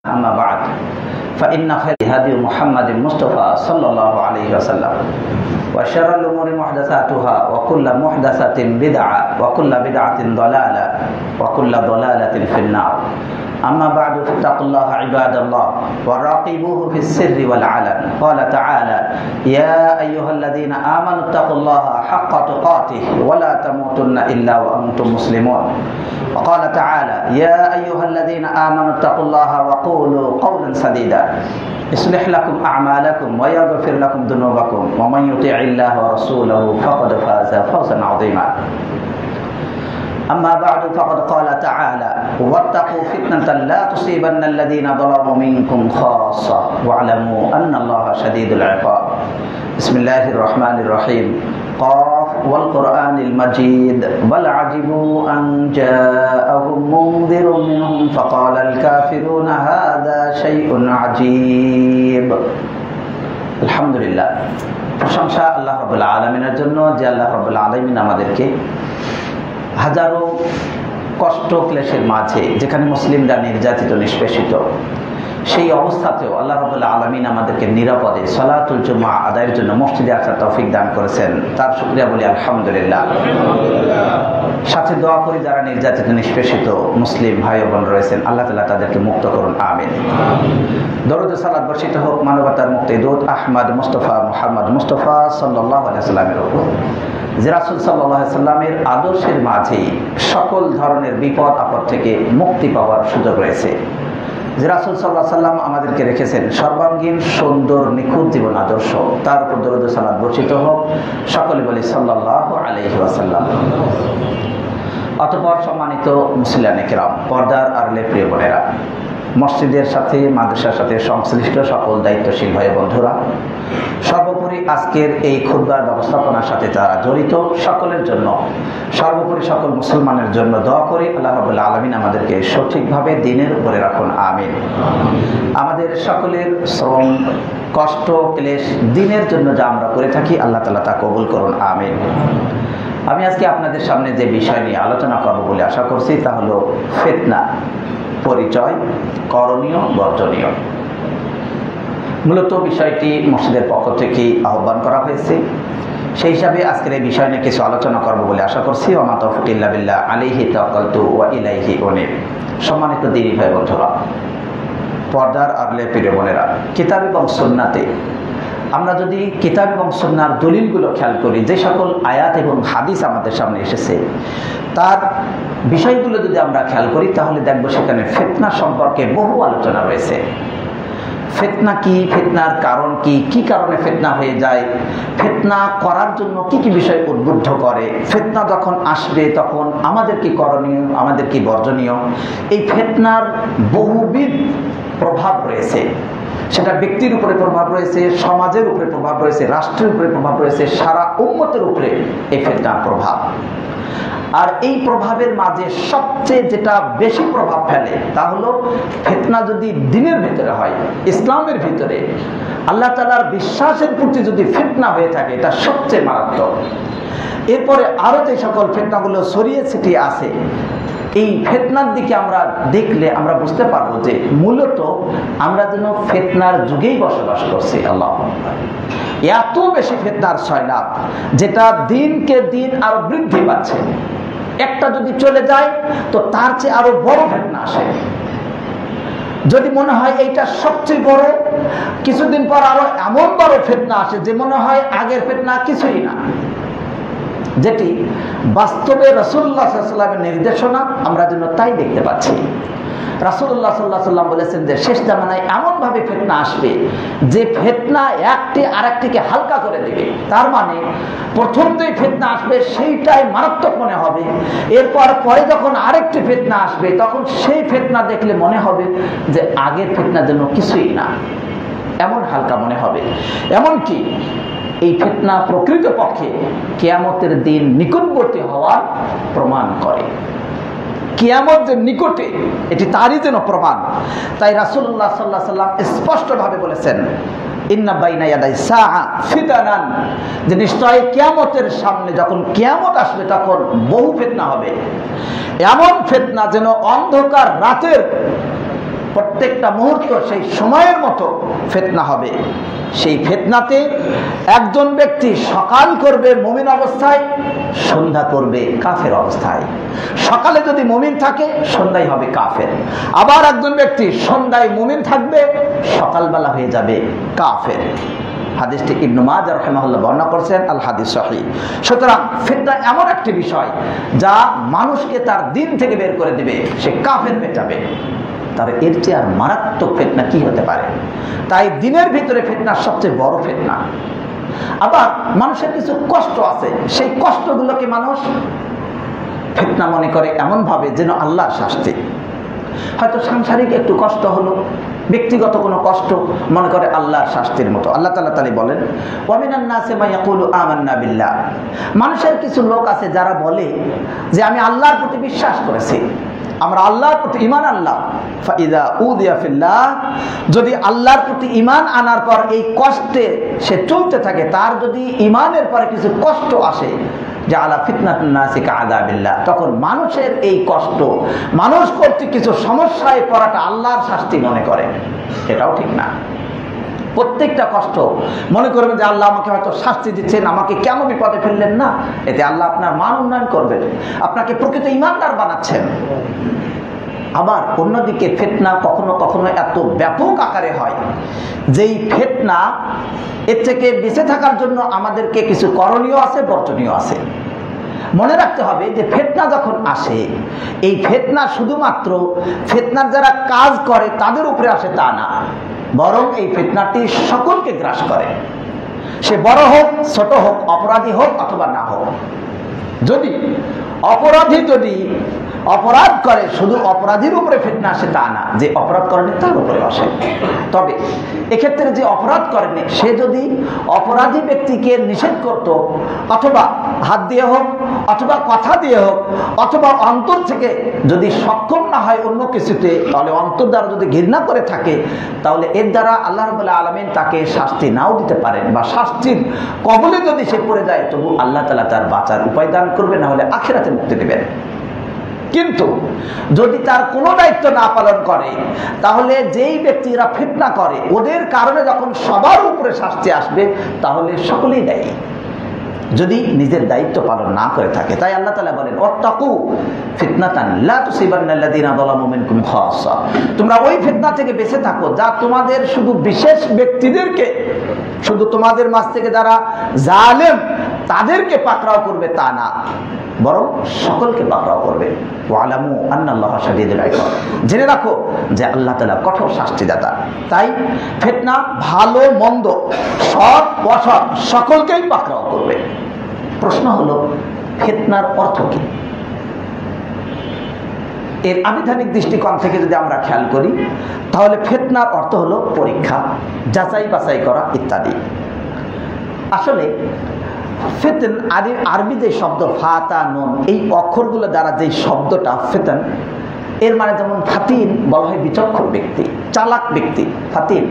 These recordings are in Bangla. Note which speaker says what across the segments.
Speaker 1: أما بعد فإن خير هدي محمد مصطفى صلى الله عليه وسلم وشر الأمور محدثاتها وكل محدثة بدعة وكل بدعة ضلالة وكل ضلالة في النار أما بعد فاتقوا الله عباد الله وراقبوه في السر والعلن قال تعالى يا أيها الذين آمنوا اتقوا الله حق تقاته ولا تموتن إلا وأنتم مسلمون وقال تعالى يا أيها الذين آمنوا اتقوا الله وقولوا قولا سديدا يصلح لكم أعمالكم ويغفر لكم ذنوبكم ومن يطع الله ورسوله فقد فاز فوزا عظيما أما بعد فقد قال تعالى واتقوا فتنة لا تصيبن الذين ظلموا منكم خاصة واعلموا أن الله شديد العقاب بسم الله الرحمن الرحيم قاف والقرآن المجيد بل عجبوا أن جاءهم منذر منهم فقال الكافرون هذا شيء عجيب الحمد لله প্রশংসা আল্লাহ রাব্বুল আলামিনের জন্য যে আল্লাহ রাব্বুল আলামিন আমাদেরকে হাজারো কষ্ট ক্লেশের মাঝে যেখানে মুসলিমরা নির্যাতিত নিষ্পেষিত সেই অবস্থাতেও আল্লাহ রাব্বুল আলামিন আমাদেরকে নিরাপদে সালাতুল জুমআ আদায়ের জন্য মসজিদে আসার তৌফিক দান করেছেন তার শুকরিয়া বলি আলহামদুলিল্লাহ। সাথে দোয়া করি যারা নির্যাতিত নিষ্পেষিত মুসলিম ভাই বোন রয়েছেন আল্লাহ তাআলা তাদেরকে মুক্ত করুন আমিন। দরুদ ও সালাত বর্ষিত হোক মানবতার মুক্তি দূত আহমদ মুস্তাফা মুহাম্মদ মুস্তাফা সাল্লাল্লাহু আলাইহি ওয়াসাল্লামের উপর যে রাসূল সাল্লাল্লাহু আলাইহি ওয়াসাল্লামের আদর্শের মাঝে সকল ধরনের বিপদ আপদ থেকে মুক্তি পাওয়ার সুযোগ রয়েছে। যে রাসূল সাল্লাল্লাহু আলাইহি ওয়াসাল্লাম আমাদেরকে রেখেছেন সর্বাঙ্গীন সুন্দর নিখুঁত জীবন আদর্শ তার উপর দরুদ ও সালাত বর্ষিত হোক সকলে বলি সাল্লাল্লাহু আলাইহি ওয়াসাল্লাম। অতঃপর সম্মানিত মুসলিয়ানে কেরাম পর্দার আড়ালে প্রিয় বোনেরা মসজিদের সাথে মাদ্রাসার সাথে সংশ্লিষ্ট সকল দায়িত্বশীল ভাই বন্ধুরা সর্বোপরি আজকের এই খুতবার ব্যবস্থাপনার সাথে যারা জড়িত সকলের জন্য সর্বোপরি সকল মুসলমানের জন্য দোয়া করি আল্লাহ রাব্বুল আলামিন আমাদেরকে সঠিকভাবে দ্বীনের উপরে রাখুন আমিন। আমাদের সকলের শ্রম কষ্ট ক্লেশ দ্বীনের জন্য যা আমরা করে থাকি আল্লাহ তাআলা তা কবুল করুন আমিন। আমি আজকে আপনাদের সামনে যে বিষয় নিয়ে আলোচনা করব বলে আশা করছি তা হলো ফিতনা পরিচয় করণীয় বর্জনীয়। মূলত বিষয়টি মসজিদের পক্ষ থেকে আহ্বান করা হয়েছে সেই হিসাবে আজকের এই বিষয় নিয়ে কিছু আলোচনা করব বলে আশা করছি ওয়া মা তাওফীক ইল্লা বিল্লাহ আলাইহি তাওয়াক্কালতু ওয়া ইলাইহি উনীব। সম্মানিত দিনী ভাই বন্ধুরা পর্দার আড়ালে প্রিয় বোনেরা কিতাব এবং সুন্নাতে আমরা যদি কিতাব এবং সুন্নাহর দলিলগুলো খেয়াল করি যে সকল আয়াত এবং হাদিস আমাদের সামনে এসেছে তার বিষয়গুলো যদি আমরা খেয়াল করি তাহলে দেখব সেখানে ফিতনা সম্পর্কে বহু আলোচনা রয়েছে। ফিতনা কি, ফিতনার কারণ কি, কি কারণে ফিতনা হয়ে যায়, ফিতনা করার জন্য কি কি বিষয় উদ্বুদ্ধ করে, ফিতনা যখন আসবে তখন আমাদের কি করণীয় আমাদের কি বর্জনীয়। এই ফিতনার বহুবিধ প্রভাব রয়েছে, সেটা ব্যক্তির উপরে প্রভাব রয়েছে, সমাজের উপরে প্রভাব রয়েছে, রাষ্ট্রের উপরে প্রভাব রয়েছে, সারা উম্মতের উপরে এই ফিতনার প্রভাব। আর এই প্রভাবের মাঝে সবচেয়ে যেটা বেশি প্রভাব ফেলে তা হলো ফিতনা যদি দ্বীনের ভিতরে হয়, ইসলামের ভিতরে আল্লাহ তাআলার বিশ্বাসের প্রতি যদি ফিতনা হয়ে থাকে এটা সবচেয়ে মারাত্মক। এরপরে আরো যে সকল ফিতনাগুলো ছড়িয়ে ছিটিয়ে আছে এই ফিতনার দিকে আমরা দেখলে আমরা বুঝতে পারবো যে মূলত আমরা যেন ফিতনার যুগেই বসবাস করছি। আল্লাহ এত বেশি ফিতনার সয়লাব যেটা দিনকে দিন আরো বৃদ্ধি পাচ্ছে। একটা যদি চলে যায় তো তার চেয়ে আরো বড় ফিতনা আসে। যদি মনে হয় এইটা সবচেয়ে বড় কিছুদিন পর আরো এমন বড় ফিতনা আসে যে মনে হয় আগের ফিতনা কিছুই না, যেটি বাস্তবে রাসূলুল্লাহ সাল্লাল্লাহু আলাইহি ওয়াসাল্লামের নির্দেশনা আমরা যেন তাই দেখতে পাচ্ছি। রাসূলুল্লাহ সাল্লাল্লাহু আলাইহি ওয়াসাল্লাম বলেছেন যে শেষ জামানায় এমন ভাবে ফিতনা আসবে যে ফিতনা একটি আরেকটিকে হালকা করে দেবে। তার মানে প্রথম যে ফিতনা আসবে সেইটাই মারাত্মক মনে হবে, এরপর পরে যখন আরেকটি ফিতনা আসবে তখন সেই ফিতনা দেখলে মনে হবে যে আগের ফিতনা যেন কিছুই না, এমন হালকা মনে হবে। এমনকি এই ফিতনা প্রকৃতপক্ষে কিয়ামতের দিন নিকটবর্তী হওয়ার প্রমাণ করে। কিয়ামত যে নিকটে এটি তারই যেন প্রমাণ। তাই রাসূলুল্লাহ সাল্লাল্লাহু আলাইহি ওয়াসাল্লাম স্পষ্টভাবে বলেছেন ইন্না বাইনা ইয়াদাই সাআ ফিতানান, যে নিশ্চয়ই কিয়ামতের সামনে যখন কিয়ামত আসবে তখন বহু ফিতনা হবে। এমন ফিতনা যেন অন্ধকার রাতের প্রত্যেকটা মুহূর্ত সেই সময়ের মতো ফিতনা হবে। সেই ফিতনাতে একজন ব্যক্তি সকাল করবে মুমিন অবস্থায়, সন্ধ্যা করবে কাফের অবস্থায়। সকালে যদি মুমিন থাকে সন্ধ্যায় হবে কাফের, আবার একজন ব্যক্তি সন্ধ্যায় মুমিন থাকবে, সকালবেলা হয়ে যাবে কাফের। হাদিসটি ইবনে মাজাহ রাহিমাহুল্লাহ বর্ণনা করেছেন, আল হাদিস সহিহ। সুতরাং ফিতনা এমন একটি বিষয় যা মানুষকে তার দিন থেকে বের করে দিবে, সে কাফের হয়ে যাবে। তার এর চেয়ে আর মারাত্মক ফিতনা কি হতে পারে? তাই দিনের ভিতরে ফিতনা সবচেয়ে বড় ফিতনা। আবার মানুষের কিছু কষ্ট আছে, সেই কষ্টগুলোকে মানুষ ফিতনা মনে করে এমন ভাবে যেন আল্লাহর শাস্তি। হয়তো সাংসারিক একটু কষ্ট হলো, ব্যক্তিগত কোনো কষ্ট মনে করে আল্লাহর শাস্তির মতো। আল্লাহ তাআলা তাআলা বলেন, ওয়া মিনান নাসি মান ইয়াকুলু আমান্না বিল্লাহ। মানুষের কিছু লোক আছে যারা বলে যে আমি আল্লাহর প্রতি বিশ্বাস করেছি, আমরা আল্লাহর প্রতি ঈমান আনলাম। ফাইদা উদিয়া ফিল্লাহ, যদি আল্লাহর প্রতি ঈমান আনার পর এই কষ্টে সে চলতে থাকে, তার যদি ঈমানের পরে কিছু কষ্ট আসে, জাআলা ফিতনাতুন নাসি কাআযাবিল্লাহ, তখন মানুষের এই কষ্ট, মানুষ কর্তৃক কিছু সমস্যায় পড়াটা আল্লাহর শাস্তি মনে করে। এটাও ঠিক না। প্রত্যেকটা কষ্ট মনে করবেন যে আল্লাহ আমাকে হয়তো শাস্তি দিচ্ছেন, আমাকে কেন বিপদে ফেললেন না, এতে আল্লাহ আপনার মান উন্নয়ন করবেন, আপনাকে প্রকৃত ঈমানদার বানাচ্ছেন। আবার অন্যদিকে ফিতনা কখনো কখনো এত ব্যাপক আকারে হয়, যেই ফিতনা এর থেকে বেঁচে থাকার জন্য আমাদেরকে কিছু করণীয় আছে, বর্জনীয় আছে। মনে রাখতে হবে যে ফিতনা যখন আসে, এই ফিতনা শুধুমাত্র ফিতনার যারা কাজ করে তাদের উপরে আসে তা না, বরং এই ফিতনাটি সকলকে গ্রাস করে। সে বড় হোক, ছোট হোক, অপরাধী হোক অথবা না হোক। যদি অপরাধী যদি অপরাধ করে, শুধু অপরাধীর উপরে ফিতনা আসে তা না, যে অপরাধ করেনি তার উপরে আসে। তবে এক্ষেত্রে যে অপরাধ করেনি সে যদি অপরাধী ব্যক্তিকে নিষেধ করত, অথবা হাত দিয়ে হোক, অথবা কথা দিয়ে হোক, অথবা অন্তর থেকে যদি সক্ষম না হয় অন্য কিছুতে, তাহলে অন্তর দ্বারা যদি ঘৃণা করে থাকে, তাহলে এর দ্বারা আল্লাহ রাব্বুল আলামিন তাকে শাস্তি নাও দিতে পারেন, বা শাস্তির কবলে যদি সে পড়ে যায় তবু আল্লাহ তাআলা তার বাঁচার উপায় দান করবে, না হলে আখিরাতে মুক্তি দেবেন। কিন্তু যদি তার কোনো দায়িত্ব না পালন করে, তাহলে যেই ব্যক্তিরা ফিতনা করে ওদের কারণে যখন সবার উপরে শাস্তি আসবে, তাহলে সকলেই দায়ী, যদি নিজের দায়িত্ব পালন না করে থাকে। তাই আল্লাহ তাআলা বলেন, ওয়াত্তাকু ফিতনাতান লা তুসিবান্নাল্লাযীনা যালামু মিনকুম খাসসা, তোমরা ওই ফিতনা থেকে বেঁচে থাকো যা তোমাদের শুধু বিশেষ ব্যক্তিদেরকে, শুধু তোমাদের মাঝ থেকে যারা জালেম তাদেরকে পাকড়াও করবে তা না, বরং সকলকে পাকড়াও করবে। ওয়ালামু আন্নাল্লাহা শাদীদুল ইকাব, জেনে রাখো যে আল্লাহ তাআলা কঠোর শাস্তিদাতা। তাই ফিতনা ভালো মন্দ, সৎ অসৎ সকলকেই পাকড়াও করবে। প্রশ্ন হলো, ফিতনার অর্থ কি? এর আবিধানিক দৃষ্টিকোণ থেকে যদি আমরা খেয়াল করি, তাহলে ফিতনার অর্থ হলো পরীক্ষা, যাচাই বাছাই করা ইত্যাদি। আসলে ফিতন আরবি যে শব্দ ফাতা নুন, এই অক্ষরগুলো দ্বারা যে শব্দটা ফিতন, এর মানে যেমন ফাতিন বলা হয় বিচক্ষণ ব্যক্তি, চালাক ব্যক্তি, ফাতিন।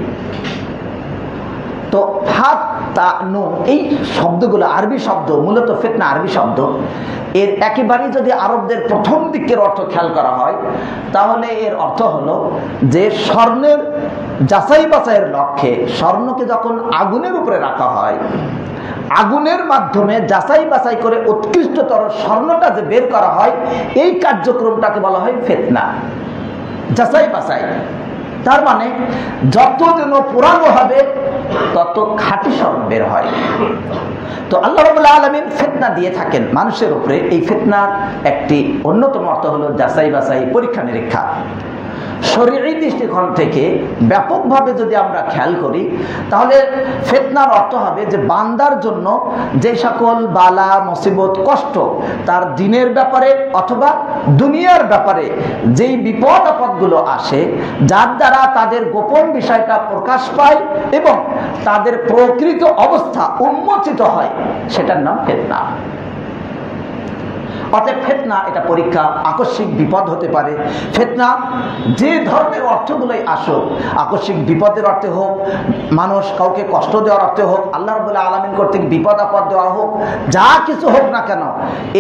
Speaker 1: তো ফাত তা নুন এই শব্দগুলো আরবি শব্দ, মূলত ফিতনা আরবি শব্দ। এর একেবারেই যদি আরবদের প্রথম দিকের অর্থ খেয়াল করা হয়, তাহলে এর অর্থ হলো যে স্বর্ণের যাচাই বাছাইয়ের লক্ষ্যে স্বর্ণকে যখন আগুনের উপরে রাখা হয়, আগুনের মাধ্যমে যাচাই বাছাই করে উৎকৃষ্টতর স্বর্ণটা যে বের করা হয়, এই কার্যক্রমটাকে বলা হয় ফিতনা, যাচাই বাছাই। তার মানে যত যেন পুরানো হবে তত খাঁটি স্বর্ণ বের হয়। তো আল্লাহ রাব্বুল আলামিন ফিতনা দিয়ে থাকেন মানুষের উপরে। এই ফিতনার একটি অন্যতম অর্থ হলো যাচাই বাছাই, পরীক্ষা নিরীক্ষা। শরীয়ী দৃষ্টিকোণ থেকে ব্যাপকভাবে যদি আমরা খেয়াল করি, তাহলে ফিতনার অর্থ হবে যে বান্দার জন্য যে সকল বালা মুসিবত কষ্ট তার দিনের ব্যাপারে অথবা দুনিয়ার ব্যাপারে যেই বিপদ আপদগুলো আসে, যার দ্বারা তাদের গোপন বিষয়টা প্রকাশ পায় এবং তাদের প্রকৃত অবস্থা উন্মোচিত হয়, সেটার নাম ফিতনা। অতএব ফিতনা এটা পরীক্ষা, আকস্মিক বিপদ হতে পারে। ফিতনা যে ধরনের অর্থগুলোই আসুক, আকস্মিক বিপদের অর্থে হোক, মানুষ কাউকে কষ্ট দেওয়ার অর্থে হোক, আল্লাহ রাব্বুল আলামিন কর্তৃক বিপদ আপদ দেওয়া হোক, যা কিছু হোক না কেন,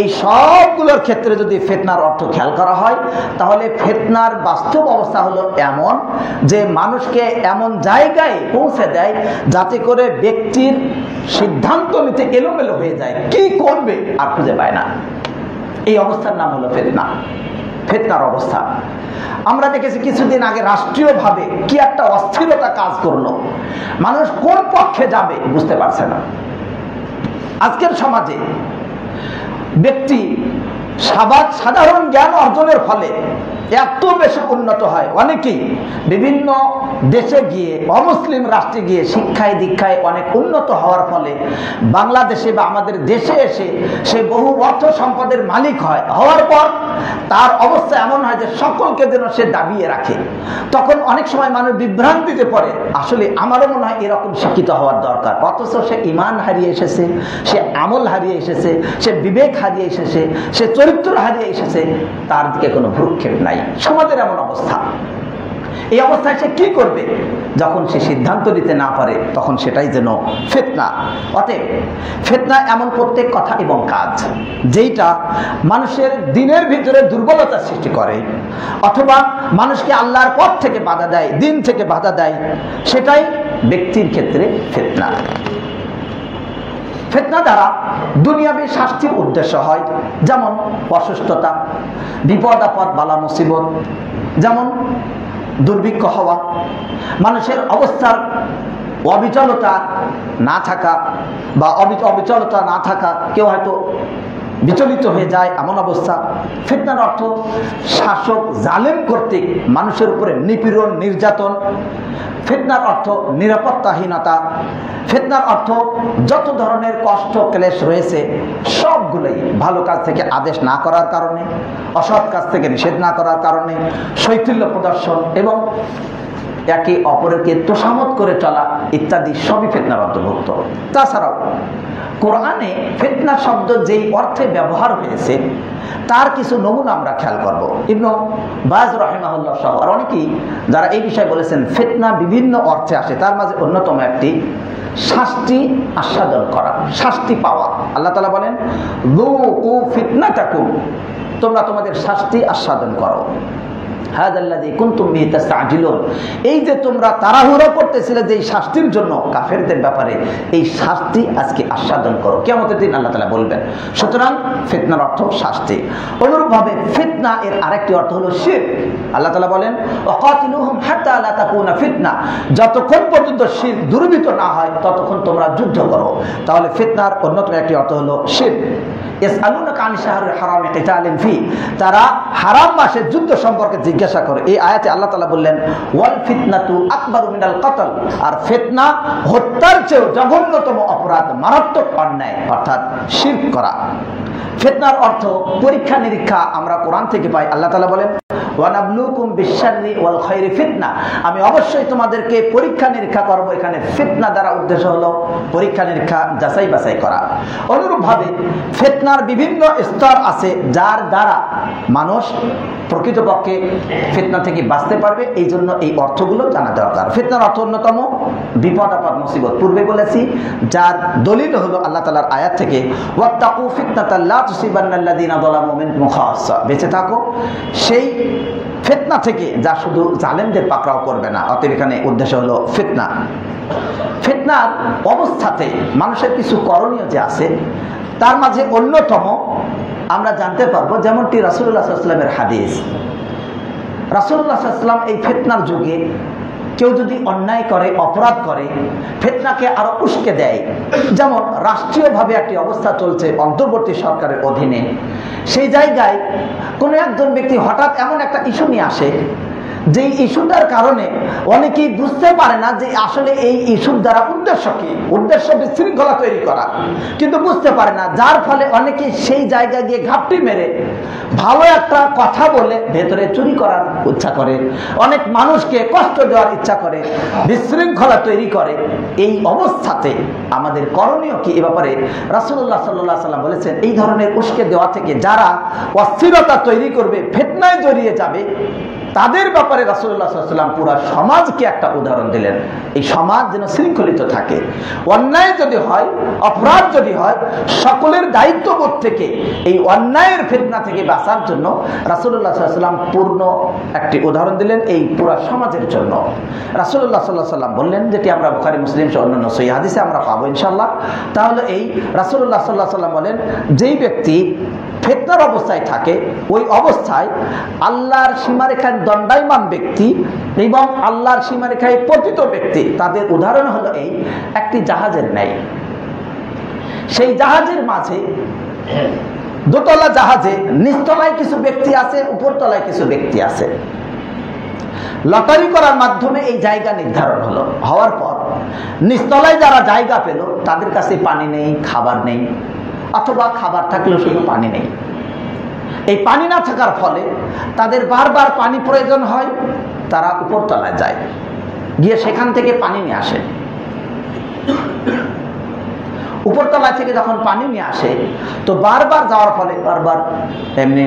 Speaker 1: এই সবগুলোর ক্ষেত্রে যদি ফিতনার অর্থ খেয়াল করা হয়, তাহলে ফিতনার বাস্তব অবস্থা হলো এমন যে মানুষকে এমন জায়গায় পৌঁছে দেয় যাতে করে ব্যক্তির সিদ্ধান্ত নিতে এলোমেলো হয়ে যায়, কি করবে আর খুঁজে পায় না। এই অবস্থার নাম হলো ফিতনা, ফিতনার অবস্থা। আমরা দেখেছি কিছুদিন আগে রাষ্ট্রীয়ভাবে কি একটা অস্থিরতা কাজ করলো, মানুষ কোন পক্ষে যাবে বুঝতে পারছে না। আজকের সমাজে ব্যক্তি সাধারণ জ্ঞান অর্জনের ফলে এত বেশি উন্নত হয়, অনেকেই বিভিন্ন দেশে গিয়ে, অমুসলিম রাষ্ট্রে গিয়ে শিক্ষায় দীক্ষায় অনেক উন্নত হওয়ার ফলে বাংলাদেশে বা আমাদের দেশে এসে সে বহু অর্থ সম্পদের মালিক হয়, হওয়ার পর তার অবস্থা এমন হয় যে সকলকে যেন সে দাবিয়ে রাখে। তখন অনেক সময় মানুষ বিভ্রান্তিতে পড়ে, আসলে আমারও মনে হয় এরকম শিক্ষিত হওয়ার দরকার, অথচ সে ঈমান হারিয়ে এসেছে, সে আমল হারিয়ে এসেছে, সে বিবেক হারিয়ে এসেছে, সে চরিত্র হারিয়ে এসেছে, তার দিকে কোনো ভ্রুক্ষেপ নাই। সমাজের এমন অবস্থা। এই অবস্থায় সে কি করবে? যখন সে সিদ্ধান্ত নিতে না পারে তখন সেটাই যেন ফিতনা। অতএব ফিতনা এমন প্রত্যেক কথা এবং কাজ যেইটা মানুষের দিনের ভিতরে দুর্বলতা সৃষ্টি করে অথবা মানুষকে আল্লাহর পথ থেকে বাধা দেয়, দিন থেকে বাধা দেয়, সেটাই ব্যক্তির ক্ষেত্রে ফিতনা। ফিতনা দ্বারা দুনিয়াবী শাস্তির উদ্দেশ্য হয়, যেমন অসুস্থতা, বিপদ আপদ, বালা মুসিবত, যেমন দুর্ভিক্ষ হওয়া, মানুষের অবস্থার অবিচলতা না থাকা বা অবিচলতা না থাকা, কেউ হয়তো বিচলিত হয়ে যায় এমন অবস্থা। ফিতনার অর্থ শাসক জালেম কর্তৃক মানুষের উপরে নিপীড়ন, নির্যাতন। ফিতনার অর্থ নিরাপত্তাহীনতা। ফিতনার অর্থ যত ধরনের কষ্ট ক্লেশ রয়েছে সবগুলোই ভালো কাজ থেকে আদেশ না করার কারণে, অসৎ কাজ থেকে নিষেধ না করার কারণে, শৈথিল্য প্রদর্শন এবং একে অপরকে তোষামত করে চলা ইত্যাদি সবই ফিতনার অন্তর্ভুক্ত। তাছাড়াও কোরআনে ফিতনা শব্দ যেই অর্থে ব্যবহার হয়েছে তার কিছু নমুনা আমরা খেয়াল করব। ইবনে বাজ রাহিমাহুল্লাহ সহ আর অনেকেই যারা এই বিষয়ে বলেছেন ফিতনা বিভিন্ন অর্থে আসে, তার মাঝে অন্যতম একটি শাস্তি আস্বাদন করা, শাস্তি পাওয়া। আল্লাহ তাআলা বলেন যুকু ফিতনাতাকুম, তোমরা তোমাদের শাস্তি আস্বাদন করো। হাযাল্লাযী কুনতুম বিহি তাসতাজিলুন, এই যে তোমরা তাড়াহুড়ো করতেছিলে যে শাস্তির জন্য কাফেরদের ব্যাপারে, এই শাস্তি আজকে আস্বাদন করো, কিয়ামতের দিন আল্লাহ তাআলা বলবেন। সুতরাং ফিতনার অর্থ শাস্তি। অনুরূপভাবে ফিতনা এর আরেকটি অর্থ হলো শিরক। আল্লাহ তাআলা বলেন ওয়াকাতিলুহুম হাত্তা লা তাকুনা ফিতনা, যতক্ষণ পর্যন্ত শিরক দূরীভূত না হয় ততক্ষণ তোমরা যুদ্ধ করো। তাহলে ফিতনার অন্যতম একটি অর্থ হলো শিরক। ইয়াসআলুনাকা আনিশ শাহরিল হারামি কিতালিন ফি, তারা হারাম মাসের যুদ্ধ সম্পর্কে জিজ্ঞাসা করে। এই আয়াতে আল্লাহ তাআলা বললেন ওয়াল ফিতনাতু আকবারু মিনাল কতল, আর ফিতনা হত্যার চেয়েও জঘন্যতম অপরাধ, মারাত্মক অন্যায়, অর্থাৎ শিরক করা। ফিতনার অর্থ পরীক্ষা নিরীক্ষা আমরা কোরআন থেকে পাই। আল্লাহ তাআলা বলেন ওয়ানাবলুকুম বিশ-শাররি ওয়াল খায়রি ফিতনা, আমি অবশ্যই তোমাদেরকে পরীক্ষা নিরীক্ষা করব। এখানে ফিতনা দ্বারা উদ্দেশ্য হলো পরীক্ষা নিরীক্ষা, যাচাই বাছাই করা। অনুরূপভাবে ফিতনার বিভিন্ন স্তর আছে যার দ্বারা মানুষ প্রকৃতপক্ষে ফিতনা থেকে বাঁচতে পারবে, এই জন্য এই অর্থগুলো জানা দরকার। ফিতনার অর্থ অন্যতম বিপদ আপদ মুসিবত, পূর্বে বলেছি, যার দলিল হলো আল্লাহ তাআলার আয়াত থেকে ওয়াত্তাকু ফিতনাতাল লা তুসিবান্নাল্লাযীনা যালামু মিনকুম খাসসা, বেঁচে থাকো সেই ফিতনা থেকে যা শুধু জালেমদের পাকড়াও করবে না। অতএব এখানে উদ্দেশ্য হলো ফিতনা। ফিতনার অবস্থাতে মানুষের কিছু করণীয় যে আছে তার মাঝে অন্যতম আমরা জানতে পারবো, যেমনটি রাসূলুল্লাহ সাল্লাল্লাহু আলাইহি ওয়াসাল্লামের হাদিস। রাসূলুল্লাহ সাল্লাল্লাহু আলাইহি ওয়াসাল্লাম এই ফিতনার যুগে কেউ যদি অন্যায় করে, অপরাধ করে, ফিতনাকে আরো উস্কে দেয়। যেমন রাষ্ট্রীয়ভাবে একটি অবস্থা চলছে অন্তর্বর্তী সরকারের অধীনে, সেই জায়গায় কোনো একজন ব্যক্তি হঠাৎ এমন একটা ইস্যু নিয়ে আসে যে ইস্যুটার কারণে অনেকেই বুঝতে পারে না যে আসলে এই ইস্যুর দ্বারা উদ্দেশ্য কি, উদ্দেশ্য বিশৃঙ্খলা তৈরি করা, কিন্তু বুঝতে পারে না, যার ফলে অনেকে সেই জায়গায় গিয়ে ঘাপটি মেরে ভালো একটা কথা বলে ভেতরে চুরি করার ইচ্ছা করে, অনেক মানুষকে কষ্ট দেওয়ার ইচ্ছা করে, বিশৃঙ্খলা তৈরি করে। এই অবস্থাতে আমাদের করণীয় কি? এ ব্যাপারে রাসূলুল্লাহ সাল্লাল্লাহু আলাইহি ওয়াসাল্লাম বলেছেন, এই ধরনের উস্কে দেওয়া থেকে যারা অস্থিরতা তৈরি করবে, ফিতনায় জড়িয়ে যাবে, তাদের ব্যাপারে রাসূলুল্লাহ সাল্লাল্লাহু আলাইহি ওয়াসাল্লাম পুরো সমাজকে একটা উদাহরণ দিলেন। এই সমাজ যেন শৃঙ্খলিত থাকে, অন্যায় যদি হয়, অপরাধ যদি হয়, সকলের দায়িত্ববোধ থেকে এই অন্যায়ের ফিতনা থেকে বাঁচার জন্য রাসূলুল্লাহ সাল্লাল্লাহু আলাইহি ওয়াসাল্লাম পূর্ণ একটি উদাহরণ দিলেন এই পুরো সমাজের জন্য। রাসূলুল্লাহ সাল্লাল্লাহু আলাইহি ওয়াসাল্লাম বললেন, যেটি আমরা বুখারী মুসলিম সহ অন্যান্য সহিহ হাদিসে আমরা পাবো ইনশাআল্লাহ। তাহলে এই রাসূলুল্লাহ সাল্লাল্লাহু আলাইহি ওয়াসাল্লাম বলেন, যেই ব্যক্তি ফিতনার অবস্থায় থাকে, ওই অবস্থায় আল্লাহর সীমারেখায় দণ্ডায়মান ব্যক্তি এবং আল্লাহর সীমারেখায় পতিত ব্যক্তি, তাদের উদাহরণ হলো এই একটি জাহাজের ন্যায়। সেই জাহাজের মাঝে, দোতলা জাহাজে নিচতলায় কিছু ব্যক্তি আছে, উপরতলায় কিছু ব্যক্তি আছে। লটারি করার মাধ্যমে এই জায়গা নির্ধারণ হলো, হওয়ার পর নিচতলায় যারা জায়গা পেল তাদের কাছে পানি নেই, খাবার নেই, অথবা খাবার থাকলেও শুধু পানি নেই। এই পানি না থাকার ফলে তাদের বারবার পানি প্রয়োজন হয়, তারা উপরতলায় যায়, গিয়ে সেখান থেকে পানি নিয়ে আসে। উপরতলা থেকে যখন পানি নিয়ে আসে, তো বারবার যাওয়ার ফলে বারবার এমনি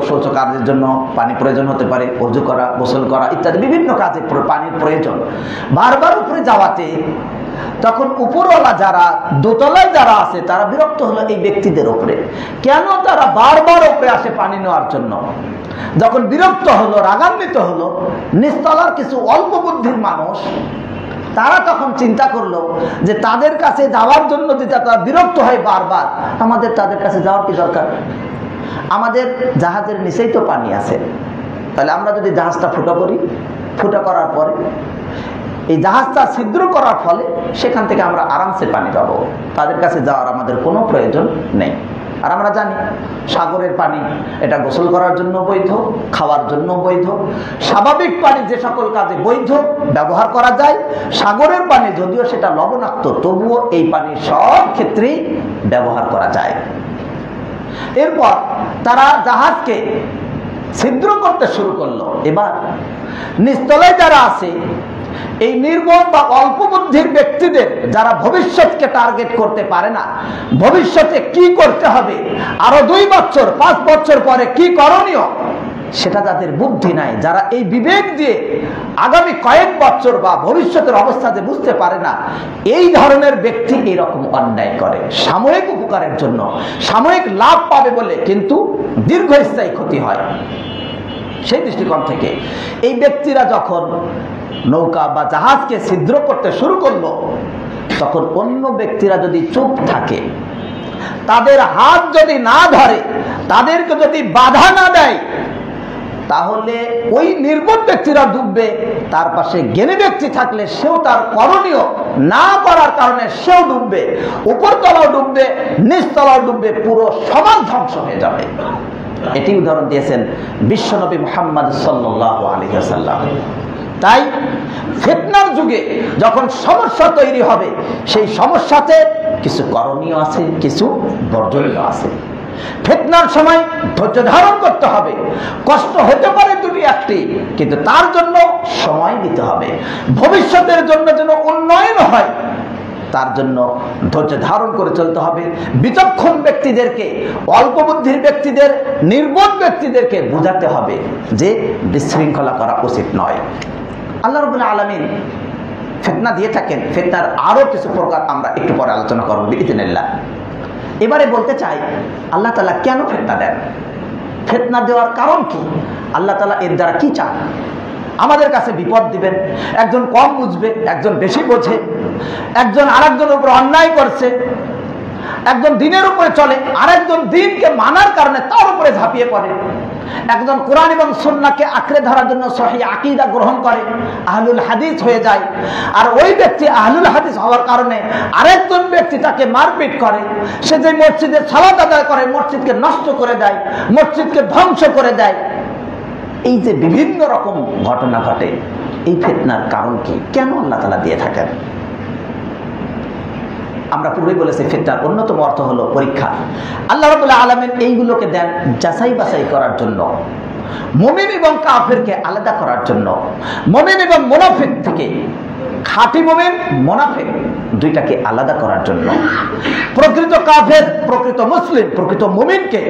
Speaker 1: শৌচ কাজের জন্য পানি প্রয়োজন হতে পারে, ওযু করা, গোসল করা ইত্যাদি বিভিন্ন কাজে পানির প্রয়োজন। বারবার উপরে যাওয়াতে তখন উপরওয়ালা যারা, দোতলায় যারা আছে, তারা বিরক্ত হলো এই ব্যক্তিদের উপরে, কেন তারা বারবার উপরে আসে পানি নেওয়ার জন্য। যখন বিরক্ত হলো, রাগান্বিত হলো, নিচতলার কিছু অল্প বুদ্ধির মানুষ, তারা তখন চিন্তা করলো যে তাদের কাছে যাওয়ার জন্য যেটা তারা বিরক্ত হয় বারবার, আমাদের তাদের কাছে যাওয়ার কি দরকার? আমাদের জাহাজের নিচেই তো পানি আছে, তাহলে আমরা যদি জাহাজটা ফুটো করি, ফুটো করার পরে এই জাহাজটা ছিদ্র করার ফলে সেখান থেকে আমরা আরামসে পানি পাবো, তাদের কাছে যাওয়ার আমাদের কোনো প্রয়োজন নেই। আর আমরা জানি সাগরের পানি এটা গোসল করার জন্য বৈধ, খাওয়ার জন্য বৈধ, স্বাভাবিক পানি যে সকল কাজে বৈধ ব্যবহার করা যায়। সাগরের পানি যদিও সেটা লবণাক্ত, তবুও এই পানি সব ক্ষেত্রেই ব্যবহার করা যায়। এরপর তারা জাহাজকে ছিদ্র করতে শুরু করলো। এবার নিচতলায় যারা আছে, এই নির্বোধ বা অল্প বুদ্ধির ব্যক্তিদের, যারা ভবিষ্যৎকে টার্গেট করতে পারে না, ভবিষ্যতে কি করতে হবে, আরো 2 বছর 5 বছর পরে কি করণীয়, সেটা যাদের বুদ্ধি নাই, যারা এই বিবেক দিয়ে আগামী কয়েক বছর বা ভবিষ্যতের অবস্থা যে বুঝতে পারে না, এই ধরনের ব্যক্তি এরকম অন্যায় করে সাময়িক উপকারের জন্য, সাময়িক লাভ পাবে বলে, কিন্তু দীর্ঘস্থায়ী ক্ষতি হয়। সেই দৃষ্টিকোণ থেকে এই ব্যক্তিরা যখন নৌকা বা জাহাজকে ছিদ্র করতে শুরু করলো, তখন অন্য ব্যক্তিরা যদি চুপ থাকে, তাদের হাত যদি না ধরে, তাদেরকে যদি বাধা না দেয়, তাহলে ওই নির্বোধ ব্যক্তিরা ডুববে। তার পাশে জ্ঞানী ব্যক্তি থাকলে সেও তার করণীয় না করার কারণে সেও ডুববে, উপরতলাও ডুববে, নিচতলাও ডুববে, পুরো সমাজ ধ্বংস হয়ে যাবে। এটি উদাহরণ দিয়েছেন বিশ্বনবী মুহাম্মদ সাল্লাল্লাহু আলাইহি ওয়াসাল্লাম। তাই ফিতনার যুগে যখন সমস্যা তৈরি হবে, সেই সমস্যাতে কিছু করণীয় আছে, কিছু বর্জনীয় আছে। ফিতনার সময় ধৈর্য ধারণ করতে হবে, কষ্ট হতে পারে 2-1টি, কিন্তু তার জন্য সময় দিতে হবে। ভবিষ্যতের জন্য যেন উন্নয়ন হয়, তার জন্য ধৈর্য ধারণ করে চলতে হবে। বিচক্ষণ ব্যক্তিদেরকে, অল্প বুদ্ধির ব্যক্তিদের, নির্বোধ ব্যক্তিদেরকে বোঝাতে হবে যে বিশৃঙ্খলা করা উচিত নয়। আল্লাহ রাব্বুল আলামিন ফিতনা দিয়ে থাকেন। ফিতনার আরো কিছু প্রকার আমরা একটু পরে আলোচনা করব বিইذنিল্লাহ। এবারে বলতে চাই, আল্লাহ তাআলা কেন ফিতনা দেন, ফিতনা দেওয়ার কারণ কি, আল্লাহ তাআলা এর দ্বারা কি চান? আমাদের কাছে বিপদ দিবেন, একজন কম বুঝবে, একজন বেশি বোঝে, একজন আরেকজনের উপর অন্যায় করছে, একজন দিনের উপরে চলে, আরেকজন দিনকে মানার কারণে তার উপরে ঝাঁপিয়ে পড়ে, একজন কোরআন এবং সুন্নাহকে আঁকড়ে ধরার জন্য সহিহ আকীদা গ্রহণ করে, আহলুল হাদিস হয়ে যায়। আর ওই ব্যক্তি আহলুল হাদিস হওয়ার কারণে আরেকজন ব্যক্তি তাকে মারপিট করে, সে যে মসজিদে সালাত আদায় করে মসজিদকে নষ্ট করে দেয়, মসজিদকে ধ্বংস করে দেয়। এই যে বিভিন্ন রকম ঘটনা ঘটে, এই ফিতনার কারণ কি, কেন আল্লাহ তাআলা দিয়ে থাকেন? আমরা পূর্বেই বলেছি ফিতনার অন্যতম অর্থ হলো পরীক্ষা। আল্লাহ রাব্বুল আলামিন এইগুলোকে দেন যাচাই বাছাই করার জন্য, মুমিন এবং কাফেরকে আলাদা করার জন্য, মুমিন এবং মুনাফিক থেকে, খাঁটি মুমিন মুনাফিক দুইটাকে আলাদা করার জন্য, প্রকৃত কাফের প্রকৃত মুসলিম প্রকৃত মুমিনকে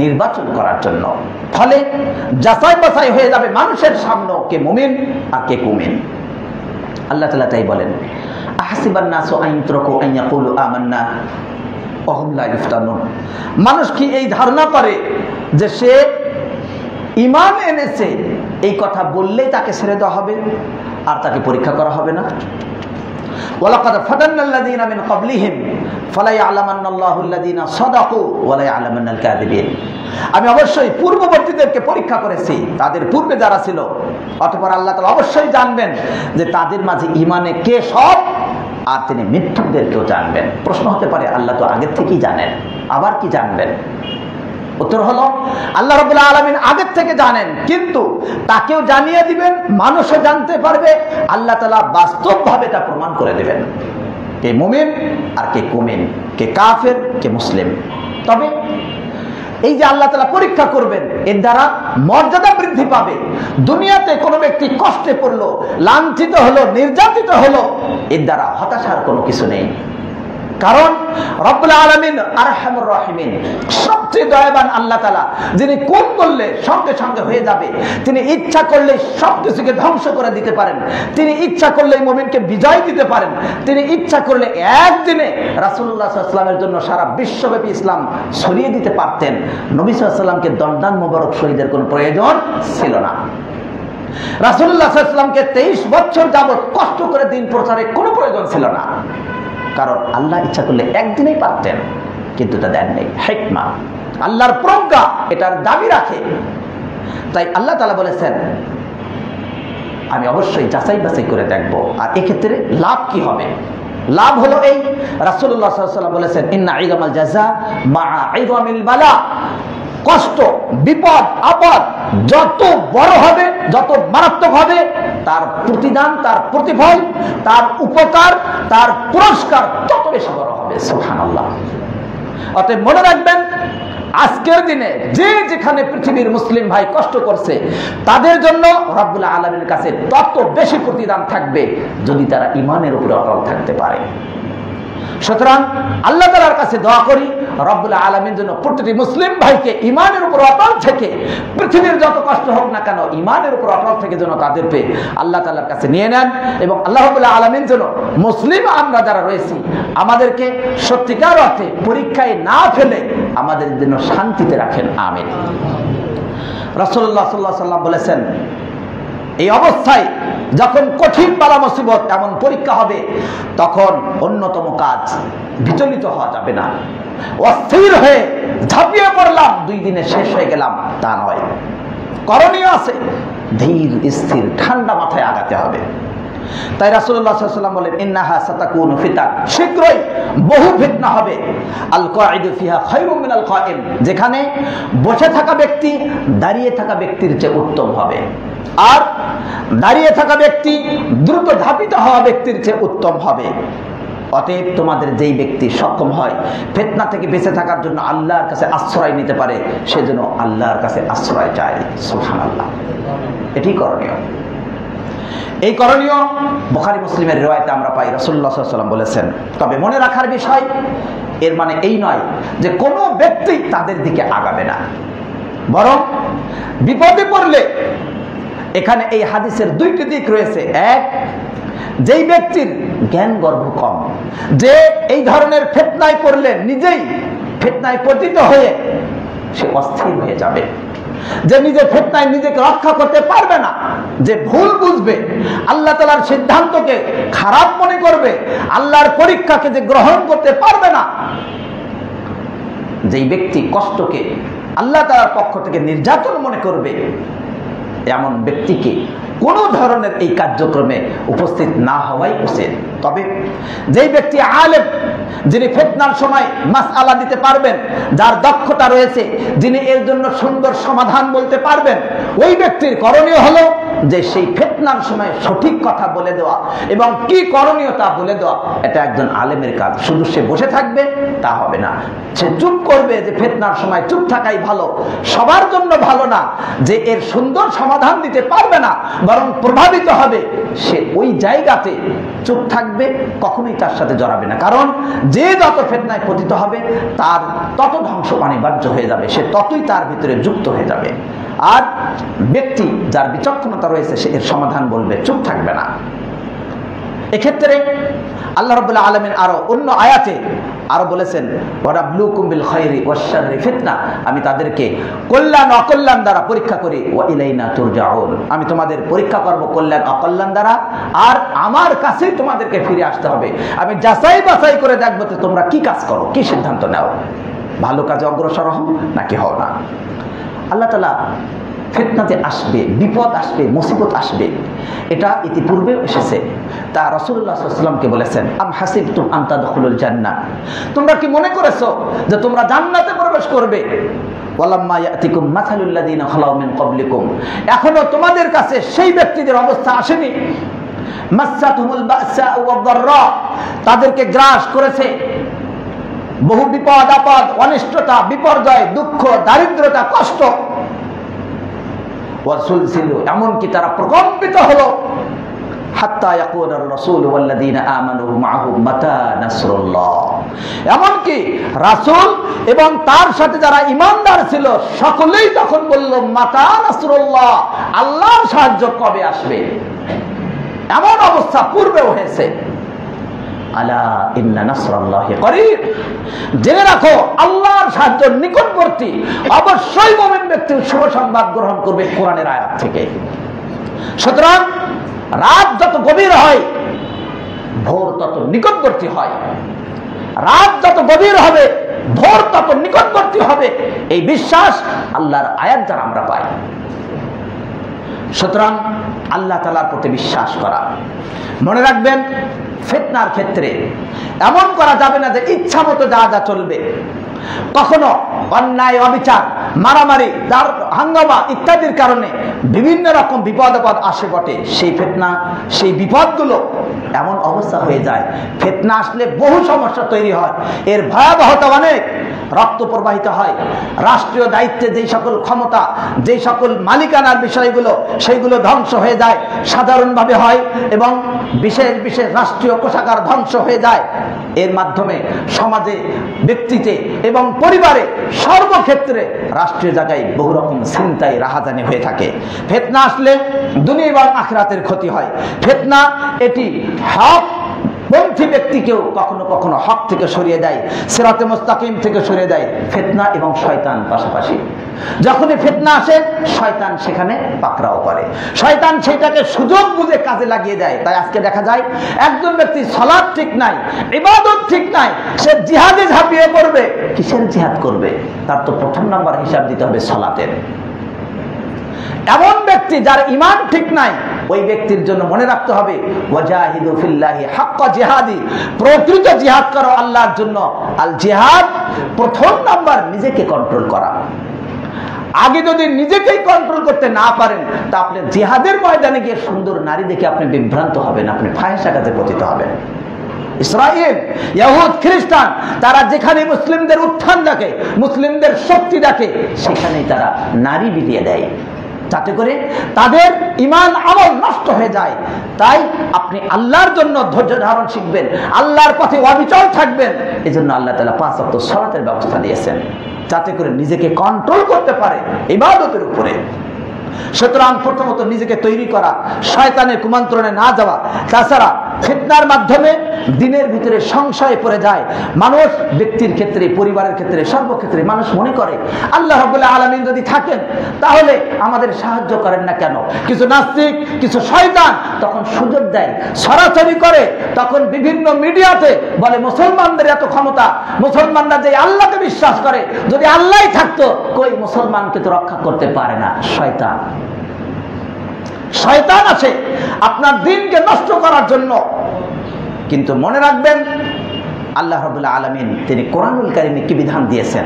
Speaker 1: নির্বাচন করার জন্য। ফলে যাচাই বাছাই হয়ে যাবে মানুষের সামনে কে মুমিন আর কে কুমিন। আল্লাহ তাআলা তাই বলেন, আহসিবান নাসু আন ইউতরাকু আন ইয়াকুলু আমান্না ওয়া হুম লা ইফতানুন। মানুষ কি এই ধারণা করে যে সে ঈমান এনেছে, এই কথা বললেই তাকে ছেড়ে দেওয়া হবে আর তাকে পরীক্ষা করা হবে না? ওয়ালাকাদ ফাতান্নাল্লাযীনা মিন ক্বাবলিহিম ফালা ইয়ালামান্নাল্লাহু আল্লাযীনা সাদাকু ওয়া লা ইয়ালামান্নাল কাযিবিন। আমি অবশ্যই পূর্ববর্তীদেরকে পরীক্ষা করেছি, তাদের পূর্বে যারা ছিল, অতঃপর আল্লাহ তাআলা অবশ্যই জানবেন যে তাদের মাঝে ঈমানে কে সৎ, আর তিনি মিথ্যুকদেরকেও জানবেন। প্রশ্ন হতে পারে, আল্লাহ তো আগের থেকেই জানেন, আবার কি জানবেন? উত্তর হলো, আল্লাহ রাব্বুল আলামিন আগের থেকে জানেন, কিন্তু তাকেও জানিয়ে দিবেন, মানুষও জানতে পারবে, আল্লাহ তাআলা বাস্তবভাবে তা প্রমাণ করে দিবেন কে মুমিন আর কে কুমিন, কে কাফের কে মুসলিম। তবে এই যে আল্লাহ তাআলা পরীক্ষা করবেন, এর দ্বারা মর্যাদা বৃদ্ধি পাবে। দুনিয়াতে কোনো ব্যক্তি কষ্টে পড়লো, লাঞ্ছিত হলো, নির্যাতিত হলো, এর দ্বারা হতাশার কোনো কিছু নেই। কারণ রব্বুল আলামিন আরহামুর রাহিমিন, সবচেয়ে দয়াবান আল্লাহ তাআলা, যিনি কোন করলে সঙ্গে সঙ্গে হয়ে যাবে, তিনি ইচ্ছা করলে সবকিছুকে ধ্বংস করে দিতে পারেন, তিনি ইচ্ছা করলে মুমিনকে বিজয় দিতে পারেন, তিনি ইচ্ছা করলে একদিনে রাসূলুল্লাহ সাল্লাল্লাহু আলাইহি ওয়াসাল্লামের জন্য সারা বিশ্বব্যাপী ইসলাম ছড়িয়ে দিতে পারতেন। নবী সাল্লাল্লাহু আলাইহি ওয়াসাল্লামকে দণ্ডান মোবারক শহীদের কোনো প্রয়োজন ছিল না। রাসূলুল্লাহ সাল্লাল্লাহু আলাইহি ওয়াসাল্লামকে 23 বছর যাবত কষ্ট করে দিন প্রচারের কোনো প্রয়োজন ছিল না, কারণ আল্লাহ ইচ্ছা করলে একদিনেই পারতেন, কিন্তু তা দেন নেই। হিকমা, আল্লাহর প্রজ্ঞা এটার দাবি রাখে। তাই আল্লাহ তাআলা বলেছেন, আমি অবশ্যই যাচাই বাছাই করে দেখব। আর এক্ষেত্রে লাভ কি হবে? লাভ হলো এই, রাসূলুল্লাহ সাল্লাল্লাহু আলাইহি ওয়াসাল্লাম বলেছেন, ইন্না ইযামাল জাযা মা'a ইযামিল বালা। কষ্ট, বিপদ, আপদ যত বড় হবে, যত মারাত্মক হবে, তার প্রতিদান, তার প্রতিফল, তার উপকার, তার পুরস্কার তত বেশি বড় হবে। সুবহানাল্লাহ। অতএব মনে রাখবেন, আজকের দিনে যে যেখানে পৃথিবীর মুসলিম ভাই কষ্ট করছে, তাদের জন্য রব্বুল আলামিনের কাছে তত বেশি প্রতিদান থাকবে যদি তারা ঈমানের উপরে অটল থাকতে পারে। সুতরাং আল্লাহ তাআলার কাছে দোয়া করি, রব্বুল আলামিন যেন প্রতিটি মুসলিম ভাইকে ঈমানের উপর অটল থেকে, পৃথিবীর যত কষ্ট হোক না কেন, ঈমানের উপর অটল থেকে যেন তাদেরকে আল্লাহ তাআলার কাছে নিয়ে নেন, এবং আল্লাহ রাব্বুল আলামিন যেন মুসলিম আমরা যারা রয়েছি, আমাদেরকে সত্যিকার অর্থে পরীক্ষায় না ফেলে আমাদের জন্য শান্তিতে রাখেন। আমিন। রাসূলুল্লাহ সাল্লাল্লাহু আলাইহি ওয়াসাল্লাম বলেছেন, এই অবস্থায় যখন কঠিন বালা মুসিবত এমন পরীক্ষা হবে, তখন অন্যতম কাজ বিচলিত হওয়া যাবে না। অস্থির হয়ে ঝাঁপিয়ে পড়লাম, 2 দিনে শেষ হয়ে গেলাম, তা নয়। করণীয় আছে, ধীর স্থির ঠান্ডা মাথায় আগাতে হবে। তাই রাসূলুল্লাহ সাল্লাল্লাহু আলাইহি ওয়াসাল্লাম বলেন, ইন্নাহা সাতাকুনু ফিতান, শীঘ্রই বহু ফিতনা হবে। আল কাঈদু ফিহা খায়রুম মিনাল কাঈম, যেখানে বসে থাকা ব্যক্তি দাঁড়িয়ে থাকা ব্যক্তির চেয়ে উত্তম হবে, আর দাঁড়িয়ে থাকা ব্যক্তি দ্রুত ধাবিত হওয়া ব্যক্তির চেয়ে উত্তম হবে। অতএব তোমাদের যেই ব্যক্তি সক্ষম হয় ফিতনা থেকে বেঁচে থাকার জন্য আল্লাহর কাছে আশ্রয় নিতে পারে, সেজন্য আল্লাহর কাছে আশ্রয় চায়। সুবহানাল্লাহ। এটি করণীয়। এই করণীয় বুখারী মুসলিমের রিওয়ায়াতে আমরা পাই, রাসূলুল্লাহ সাল্লাল্লাহু আলাইহি ওয়াসাল্লাম বলেছেন। তবে মনে রাখার বিষয়, এর মানে এই নয় যে কোনো ব্যক্তি তাদের দিকে আগাবে না, বরং বিপদে পড়লে, এখানে এই হাদিসের 2টি দিক রয়েছে। এক, যেই ব্যক্তির জ্ঞান গর্ভ কম, যে এই ধরনের ফিতনায় পড়লে নিজেই ফিতনায় পতিত হয়ে সে অস্থির হয়ে যাবে, যে নিজে ফিতনায় নিজেকে রক্ষা করতে পারবে না, যে ভুল বুঝবে, আল্লাহ তাআলার সিদ্ধান্তকে খারাপ মনে করবে, আল্লাহর পরীক্ষাকে যে গ্রহণ করতে পারবে না, যেই ব্যক্তি কষ্টকে আল্লাহ তাআলার পক্ষ থেকে নির্যাতন মনে করবে, এমন ব্যক্তিকে কোনো ধরনের এই কার্যক্রমে উপস্থিত না হওয়াই উচিত। তবে যেই ব্যক্তি আলেম, যিনি ফিতনার সময় মাসআলা দিতে পারবেন, যার দক্ষতা রয়েছে, যিনি এর জন্য সুন্দর সমাধান বলতে পারবেন, ওই ব্যক্তির করণীয় হলো যে সেই ফিতনার সময় সঠিক কথা বলে দেওয়া এবং কি করণীয় তা বলে দেওয়া। এটা একজন আলেমের কাজ। শুধু সে বসে থাকবে তা হবে না, সে চুপ করবে, যে ফিতনার সময় চুপ থাকাই ভালো, সবার জন্য ভালো না, যে এর সুন্দর সমাধান দিতে পারবে না বরং প্রভাবিত হবে, সে ওই জায়গাতে চুপ থাকবে, কখনোই তার সাথে জড়াবে না। কারণ যে যত ফিতনায় পতিত হবে তার তত ধ্বংস অনিবার্য হয়ে যাবে, সে ততই তার ভিতরে যুক্ত হয়ে যাবে। আর ব্যক্তি যার বিচক্ষণতা রয়েছে সে এর সমাধান বলবে, চুপ থাকবে না। এক্ষেত্রে আল্লাহ রাব্বুল আলামিন আরো অন্য আয়াতে আরো বলেছেন, ওয়ারাবলুকুম বিল খায়রি ওয়াশ শাররি ফিতনা, আমি তাদেরকে কল্যাণ অকল্যাণ দ্বারা পরীক্ষা করি, ওয়া ইলাইনা তুরজাউন, আমি তোমাদের পরীক্ষা করব কল্যাণ অকল্যাণ দ্বারা, আর আমার কাছেই তোমাদেরকে ফিরে আসতে হবে। আমি যাচাই বাছাই করে দেখবো যে তোমরা কি কাজ করো, কি সিদ্ধান্ত নাও, ভালো কাজে অগ্রসর হও নাকি হও না। আল্লাহ তাআলা ফিতনাতে আসবে, বিপদ আসবে, মুসিবত আসবে, এটা ইতিপূর্বেও এসেছে। তা রাসূলুল্লাহ সাল্লাল্লাহু আলাইহি ওয়াসাল্লামকে বলেছেন, আম হাসিবতুম আন তাদখুলুল জান্নাহ, তোমরা কি মনে করেছো যে তোমরা জান্নাতে প্রবেশ করবে? ওয়ালাম্মা ইয়াতিকুম মাসালুল লাযিনা খালাউ মিন ক্বাবলিকুম, এখনো তোমাদের কাছে সেই ব্যক্তিদের অবস্থা আসেনি, মাসসাতুহুল বাসা ওয়াদ দাররা, তাদেরকে গ্রাস করেছে বহু বিপদ আপদ, অনিষ্টতা, বিপর্যয়, দুঃখ, দারিদ্রতা, কষ্ট, ওয়াসুলসিলু, এমনকি তারা প্রকম্পিত হলো, হাত্তা ইয়াকুলার রাসূল ওয়াল্লাযিনা আমানু মাআহু মাতা নাসরুল্লাহ, এমনকি রাসূল এবং তার সাথে যারা ঈমানদার ছিল সকলেই তখন বলল, মাতা নাসরুল্লাহ, আল্লাহর সাহায্য কবে আসবে। এমন অবস্থা পূর্বেও হয়েছে। আলা ইন্না নাসরাল্লাহি করিব, জেনে রাখো আল্লাহর সাহায্য নিকটবর্তী। অবশ্যই মুমিন ব্যক্তি শুভ সংবাদ গ্রহণ করবে কোরআনের আয়াত থেকে। সুতরাং রাত যত গভীর হয় ভোর তত নিকটবর্তী হয়, রাত যত গভীর হবে ভোর তত নিকটবর্তী হবে, এই বিশ্বাস আল্লাহর আয়াত দ্বারা আমরা পাই। সুতরাং আল্লাহ তাআলার প্রতি বিশ্বাস করা। মনে রাখবেন, ফিতনার ক্ষেত্রে এমন করা যাবে না যে ইচ্ছা মতো যা যা চলবে। কখনো অন্যায়, অবিচার, মারামারি, হাঙ্গামা ইত্যাদির কারণে বিভিন্ন রকম বিপদ আপদ আসে বটে। সেই ফিতনা, সেই বিপদগুলো এমন অবস্থা হয়ে যায়, ফিতনা আসলে বহু সমস্যা তৈরি হয়, এর ভয়াবহতা অনেক, রক্ত প্রবাহিত হয়, রাষ্ট্রীয় দায়িত্বে যেই সকল ক্ষমতা, যেই সকল মালিকানার বিষয়গুলো, সেইগুলো ধ্বংস হয়ে যায়, সাধারণভাবে হয়, এবং বিশেষ বিশেষ রাষ্ট্রীয় কোষাগার ধ্বংস হয়ে যায়। এর মাধ্যমে সমাজে, ব্যক্তিতে এবং পরিবারে, সর্বক্ষেত্রে রাষ্ট্রীয় জায়গায় বহু রকম ছিনতাই, রাহাজানি হয়ে থাকে। ফিতনা আসলে দুনিয়া এবং আখিরাতের ক্ষতি হয়। ফিতনা এটি হক পন্থী ব্যক্তিকেও কখনো কখনো হক থেকে সরিয়ে দেয়, সিরাতে মুস্তাকিম থেকে সরিয়ে দেয়। ফিতনা এবং শয়তান পাশাপাশি, যখনই ফিতনা আসে শয়তান সেখানে পাকড়াও করে, শয়তান সেটাকে সুযোগ বুঝে কাজে লাগিয়ে দেয়। তাই আজকে দেখা যায় একজন ব্যক্তি সালাত ঠিক নাই, ইবাদত ঠিক নাই, সে জিহাদে ঝাঁপিয়ে পড়বে। কিসের জিহাদ করবে? তার তো প্রথম নাম্বার হিসাব দিতে হবে সালাতের। এমন ব্যক্তি যার ঈমান ঠিক নাই, ওই ব্যক্তির জন্য মনে রাখতে হবে, ওয়াজাহিদু ফিল্লাহি হাক্কা জিহাদি, প্রকৃত জিহাদ করো আল্লাহর জন্য। আল জিহাদ, প্রথম নাম্বার নিজেকে কন্ট্রোল করা। আগে যদি নিজেকেই কন্ট্রোল করতে না পারেন, তা আপনি জিহাদের ময়দানে গিয়ে সুন্দর নারী দেখে আপনি বিভ্রান্ত হবেন, আপনি ফাহিশা কাজে পতিত হবেন। ইসরায়েল, ইহুদ, খ্রিস্টান, তারা যেখানে মুসলিমদের উত্থান দেখে, মুসলিমদের শক্তি দেখে, সেখানেই তারা নারী বিলিয়ে দেয়, যাতে করে তাদের ঈমান আমল নষ্ট হয়ে যায়। তাই আপনি আল্লাহর জন্য ধৈর্য ধারণ শিখবেন, আল্লাহর পথে অবিচল থাকবেন। এজন্য আল্লাহ তাআলা 5 ওয়াক্ত সালাতের ব্যবস্থা দিয়েছেন, যাতে করে নিজেকে কন্ট্রোল করতে পারে ইবাদতের উপরে। সুতরাং প্রথমত নিজেকে তৈরি করা, শয়তানের কুমন্ত্রণে না যাওয়া। তাছাড়া ফিতনার মাধ্যমে দিনের ভিতরে সংশয়ে পড়ে যায় মানুষ, ব্যক্তির ক্ষেত্রে, পরিবারের ক্ষেত্রে, সর্বক্ষেত্রে। মানুষ মনে করে আল্লাহ রাব্বুল আলামিন যদি থাকেন তাহলে আমাদের সাহায্য করেন না কেন? কিছু নাস্তিক, কিছু শয়তান তখন সুযোগ দেয়, ছড়াছড়ি করে, তখন বিভিন্ন মিডিয়াতে বলে মুসলমানদের এত ক্ষমতা, মুসলমানরা যে আল্লাহকে বিশ্বাস করে, যদি আল্লাহই থাকতো কই মুসলমানকে তো রক্ষা করতে পারে না শয়তান। শয়তান আসে আপনার দ্বীনকে নষ্ট করার জন্য। কিন্তু মনে রাখবেন, আল্লাহ রাব্বুল আলামিন তিনি কোরআনুল কারীমে কি বিধান দিয়েছেন,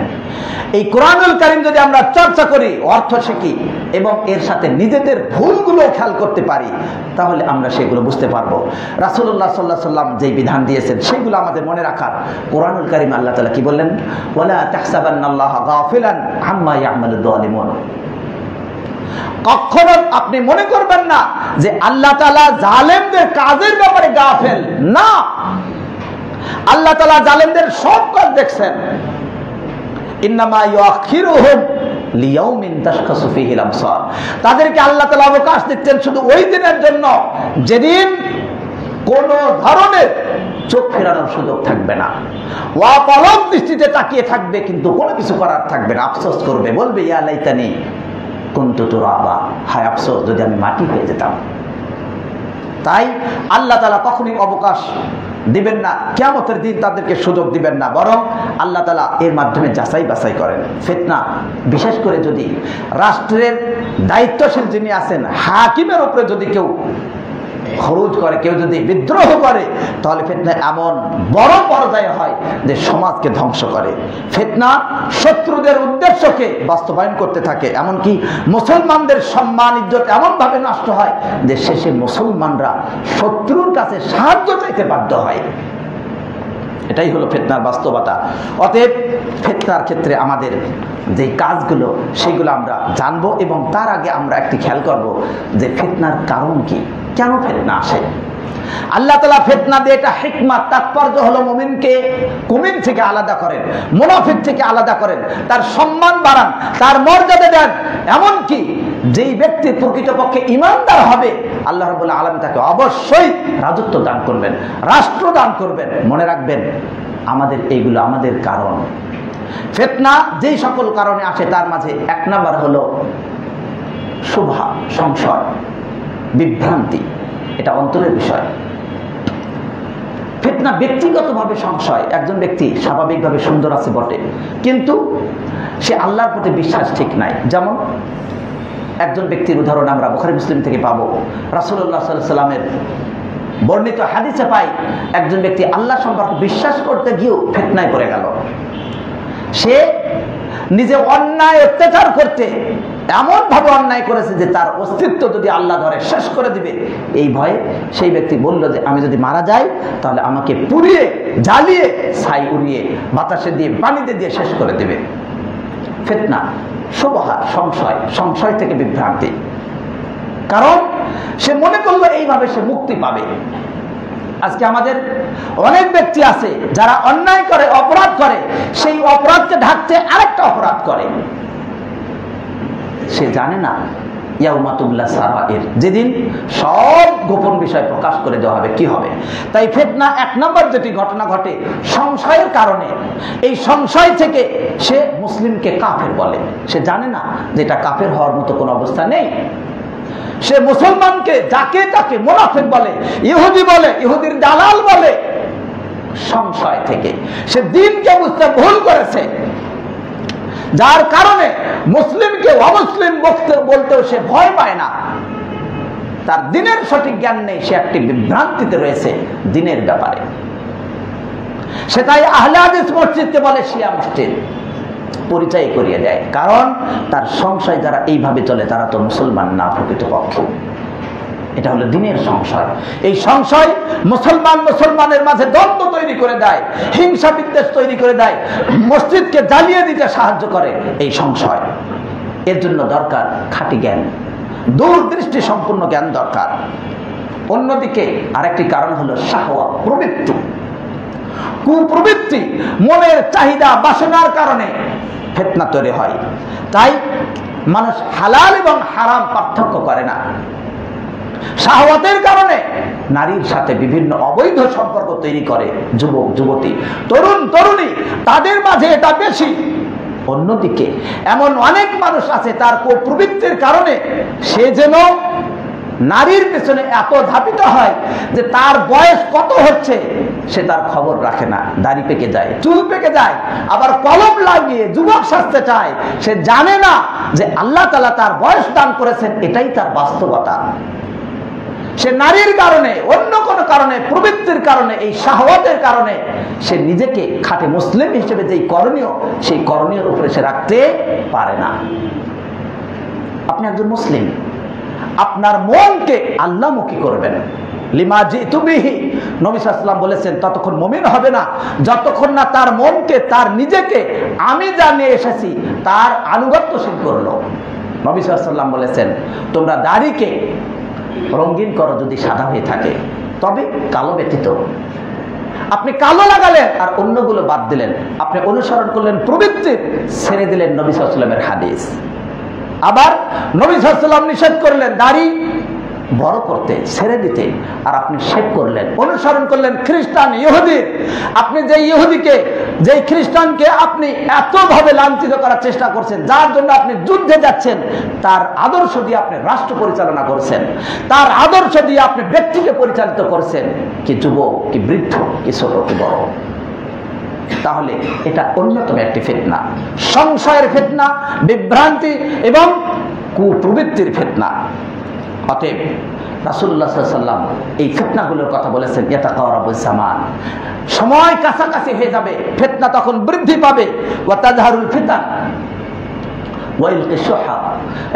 Speaker 1: এই কোরআনুল কারীম যদি আমরা চর্চা করি, অর্থ শিখি এবং এর সাথে নিজেদের ভুলগুলো খেয়াল করতে পারি, তাহলে আমরা সেগুলো বুঝতে পারবো। রাসূলুল্লাহ সাল্লাল্লাহু আলাইহি ওয়াসাল্লাম যেই বিধান দিয়েছেন সেগুলো আমাদের মনে রাখার। কোরআনুল কারীমে আল্লাহ তাআলা কি বললেন, ওয়ালা তাহসাবান্নাল্লাহা গাফিলান আম্মা ইয়ামালুয যালিমুন। কখনো আপনি মনে করবেন না যে আল্লাহ তাআলা জালেমদের কাজের ব্যাপারে গাফেল, না, আল্লাহ তাআলা জালেমদের সব কাজ দেখছেন। ইন্নামা ইউআখিরুহুম লিয়াউমিন তাশখাসু ফীহিল আবসার, তাদেরকে আল্লাহ তাআলা অবকাশ দিচ্ছেন শুধু ওই দিনের জন্য যেদিন কোন ধরনের চোখ ফেরানোর সুযোগ থাকবে না, অপলক দৃষ্টিতে তাকিয়ে থাকবে, কিন্তু কোনো কিছু করার থাকবে না, আফসোস করবে, বলবে ইয়া লাইতানি কুনতু তুরাবা, হায় আফসোস যদি আমি মাটি হয়ে যেতাম। তাই আল্লাহ তাআলা কখনোই অবকাশ দিবেন না, কিয়ামতের দিন তাদেরকে সুযোগ দিবেন না, বরং আল্লাহ তাআলা এর মাধ্যমে যাচাই বাছাই করেন। ফিতনা বিশেষ করে যদি রাষ্ট্রের দায়িত্বশীল যিনি আছেন, হাকিমের উপরে যদি কেউ খরচ করে, কেউ যদি বিদ্রোহ করে, তাহলে ফিতনা এমন বড় পর্যায়ে হয় যে সমাজকে ধ্বংস করে। ফিতনা শত্রুদের উদ্দেশ্যকে বাস্তবায়ন করতে থাকে, এমনকি মুসলমানদের সম্মান ইজ্জত এমনভাবে নষ্ট হয় যে শেষে মুসলমানরা শত্রুর কাছে সাহায্য চাইতে বাধ্য হয়। এটাই হলো ফিতনার বাস্তবতা। অতএব ফিতনার ক্ষেত্রে আমাদের যে কাজগুলো সেগুলো আমরা জানবো, এবং তার আগে আমরা একটি খেয়াল করব যে ফিতনার কারণ কি, কেন ফিতনা আসে। আল্লাহ তাআলা ফিতনা দিয়ে এটা হিকমত, তাৎপর্য হলো মুমিনকে কুমিন থেকে আলাদা করেন, মুনাফিক থেকে আলাদা করেন, তার সম্মান বাড়ান, তার মর্যাদা দেন। এমনকি যেই ব্যক্তি প্রকৃতপক্ষে ঈমানদার হবে, আল্লাহ রাব্বুল আলামিন তাকে অবশ্যই রাজত্ব দান করবেন, রাষ্ট্র দান করবেন। মনে রাখবেন, আমাদের এইগুলো আমাদের কারণ। ফিতনা যেই সকল কারণে আসে তার মাঝে এক নাম্বার হলো শুভা, সংশয়, বিভ্রান্তি, এটা অন্তরের বিষয়। ফিতনা ব্যক্তিগতভাবে সংশয়, একজন ব্যক্তি স্বাভাবিকভাবে সুন্দর আছে বটে, কিন্তু সে আল্লাহর প্রতি বিশ্বাস ঠিক নাই। যেমন একজন ব্যক্তির উদাহরণ আমরা বুখারী মুসলিম থেকে পাবো। রাসূলুল্লাহ সাল্লাল্লাহু আলাইহি ওয়াসাল্লামের বর্ণিত হাদিসে পাই, একজন ব্যক্তি আল্লাহ সম্পর্কে বিশ্বাস করতে গিয়েও ফিতনায় পড়ে গেল। সে নিজে অন্যায় অত্যাচার করতে এমন ভাবে অন্যায় করেছে যে তার অস্তিত্ব যদি আল্লাহ ধরে শেষ করে দিবে, এই ভয়ে সেই ব্যক্তি বলল যে আমি যদি মারা যাই তাহলে আমাকে পুড়িয়ে জ্বালিয়ে ছাই উড়িয়ে বাতাসে দিয়ে পানিতে দিয়ে শেষ করে দেবে। ফিতনা, শুবহা, সংশয়, সংশয় থেকে বিভ্রান্তি। কারণ সে মনে করলো এইভাবে সে মুক্তি পাবে। আজকে আমাদের অনেক ব্যক্তি আছে যারা অন্যায় করে, অপরাধ করে, সেই অপরাধকে ঢাকতে আরেকটা অপরাধ করে। সে জানে না ইয়াউমা তুবলা সারাইর, যেদিন সব গোপন বিষয় প্রকাশ করে দেওয়া হবে, কি হবে। তাই ফিতনা এক নম্বর যেটি ঘটনা ঘটে সংশয়ের কারণে। এই সংশয় থেকে সে মুসলিমকে কাফের বলে, সে জানে না যে এটা কাফের হওয়ার মতো কোনো অবস্থা নেই। সে মুসলমানকে যাকে তাকে মুনাফিক বলে, ইহুদি বলে, ইহুদির দালাল বলে, সংশয় থেকে। সে দ্বীনকে বুঝতে ভুল করেছে, যার কারণে মুসলিমকে অমুসলিম বলতেও সে ভয় পায় না। তার দ্বীনের সঠিক জ্ঞান নেই, সে একটি বিভ্রান্তিতে রয়েছে দ্বীনের ব্যাপারে। সেটাই আহলে হাদিস মসজিদকে বলে শিয়া মসজিদ, পরিচয় করিয়ে দেয়। কারণ তার সংশয় যারা এইভাবে চলে তারা তো মুসলমান না প্রকৃতপক্ষে। এটা হলো দ্বীনের সংশয়। এই সংশয় মুসলমানের মাঝে দ্বন্দ্ব তৈরি করে দেয়, হিংসা বিদ্বেষ তৈরি করে দেয়, মসজিদকে জ্বালিয়ে দিতে সাহায্য করে এই সংশয়। এর জন্য দরকার খাঁটি জ্ঞান, দূরদৃষ্টি সম্পূর্ণ জ্ঞান দরকার। অন্যদিকে আরেকটি কারণ হলো শাহওয়া, প্রবৃত্তি, কুপ্রবৃত্তি, মনের চাহিদা বাসনার কারণে ফিতনা তৈরি হয়। তাই মানুষ হালাল এবং হারাম পার্থক্য করে না। শাহওয়াতের কারণে নারীর সাথে বিভিন্ন অবৈধ সম্পর্ক তৈরি করে যুবক যুবতী, তরুণ তরুণী, তাদের মাঝে এটা বেশি। অন্যদিকে এমন অনেক মানুষ আছে তার কুপ্রবৃত্তির কারণে সে যেন নারীর পেছনে এত ধাপিত হয় যে তার বয়স কত হচ্ছে সে তার খবর রাখে না, দাড়ি পেকে যায়, চুল পেকে যায়, আবার কলম লাগিয়ে যুবক সাজতে চায়। সে জানে না যে আল্লাহ তাআলা তার বয়স দান করেছেন, এটাই তার বাস্তবতা। সে নারীর কারণে, অন্য কোনো কারণে, প্রবৃত্তির কারণে, এই শাহওয়াতের কারণে সে নিজেকে খাঁটি মুসলিম হিসেবে যেই করণীয়, সেই করণীয় উপরে সে রাখতে পারে না। আপনি একজন মুসলিম, আপনার মনকে আল্লাহমুখী করবেন। লিমা জিতু বিহি, নবী সাল্লাল্লাহু আলাইহি ওয়াসাল্লাম বলেছেন ততক্ষণ মুমিন হবে না যতক্ষণ না তার মনকে, তার নিজেকে আমি যা নিয়ে এসেছি তার আনুগত্যশীল করলো। নবী সাল্লাল্লাহু আলাইহি ওয়াসাল্লাম বলেছেন তোমরা দাড়িকে রঙিন করো যদি সাদা হয়ে থাকে, তবে কালো ব্যতীত। আপনি কালো লাগালেন আর অন্যগুলো বাদ দিলেন, আপনি অনুসরণ করলেন প্রবৃত্তির, ছেড়ে দিলেন নবী সাল্লাল্লাহু আলাইহি ওয়াসাল্লামের হাদিস। আবার নবী সাল্লাল্লাহু আলাইহি ওয়াসাল্লাম নিষেধ করলেন দাড়ি বড় করতে, ছেড়ে দিতে, আর আপনি শেভ করলেন, অনুসরণ করলেন খ্রিস্টান, ইহুদি। আপনি যে ইহুদিকে, যে খ্রিস্টানকে আপনি এতভাবে লাঞ্ছিত করার চেষ্টা করছেন, যার জন্য আপনি যুদ্ধে যাচ্ছেন, তার আদর্শ দিয়ে আপনি রাষ্ট্র পরিচালনা করছেন, তার আদর্শ দিয়ে আপনি ব্যক্তিকে পরিচালিত করছেন, কি যুবক, কি বৃদ্ধ, কি ছোট, কি বড়। তাহলে এটা অন্যতম একটি ফিতনা, সংশয়ের ফিতনা, বিভ্রান্তি এবং কুপ্রবৃত্তির ফিতনা। অতএব রাসূলুল্লাহ সাল্লাল্লাহু আলাইহি ওয়াসাল্লাম এই ফিতনাগুলোর কথা বলেছেন, ইয়াতাকারাবুজ জামান, সময় কাছাকাছি হয়ে যাবে, ফিতনা তখন বৃদ্ধি পাবে। ওয়া তাযহারুল ফিতান ওয়া ইলকিশ শুহা,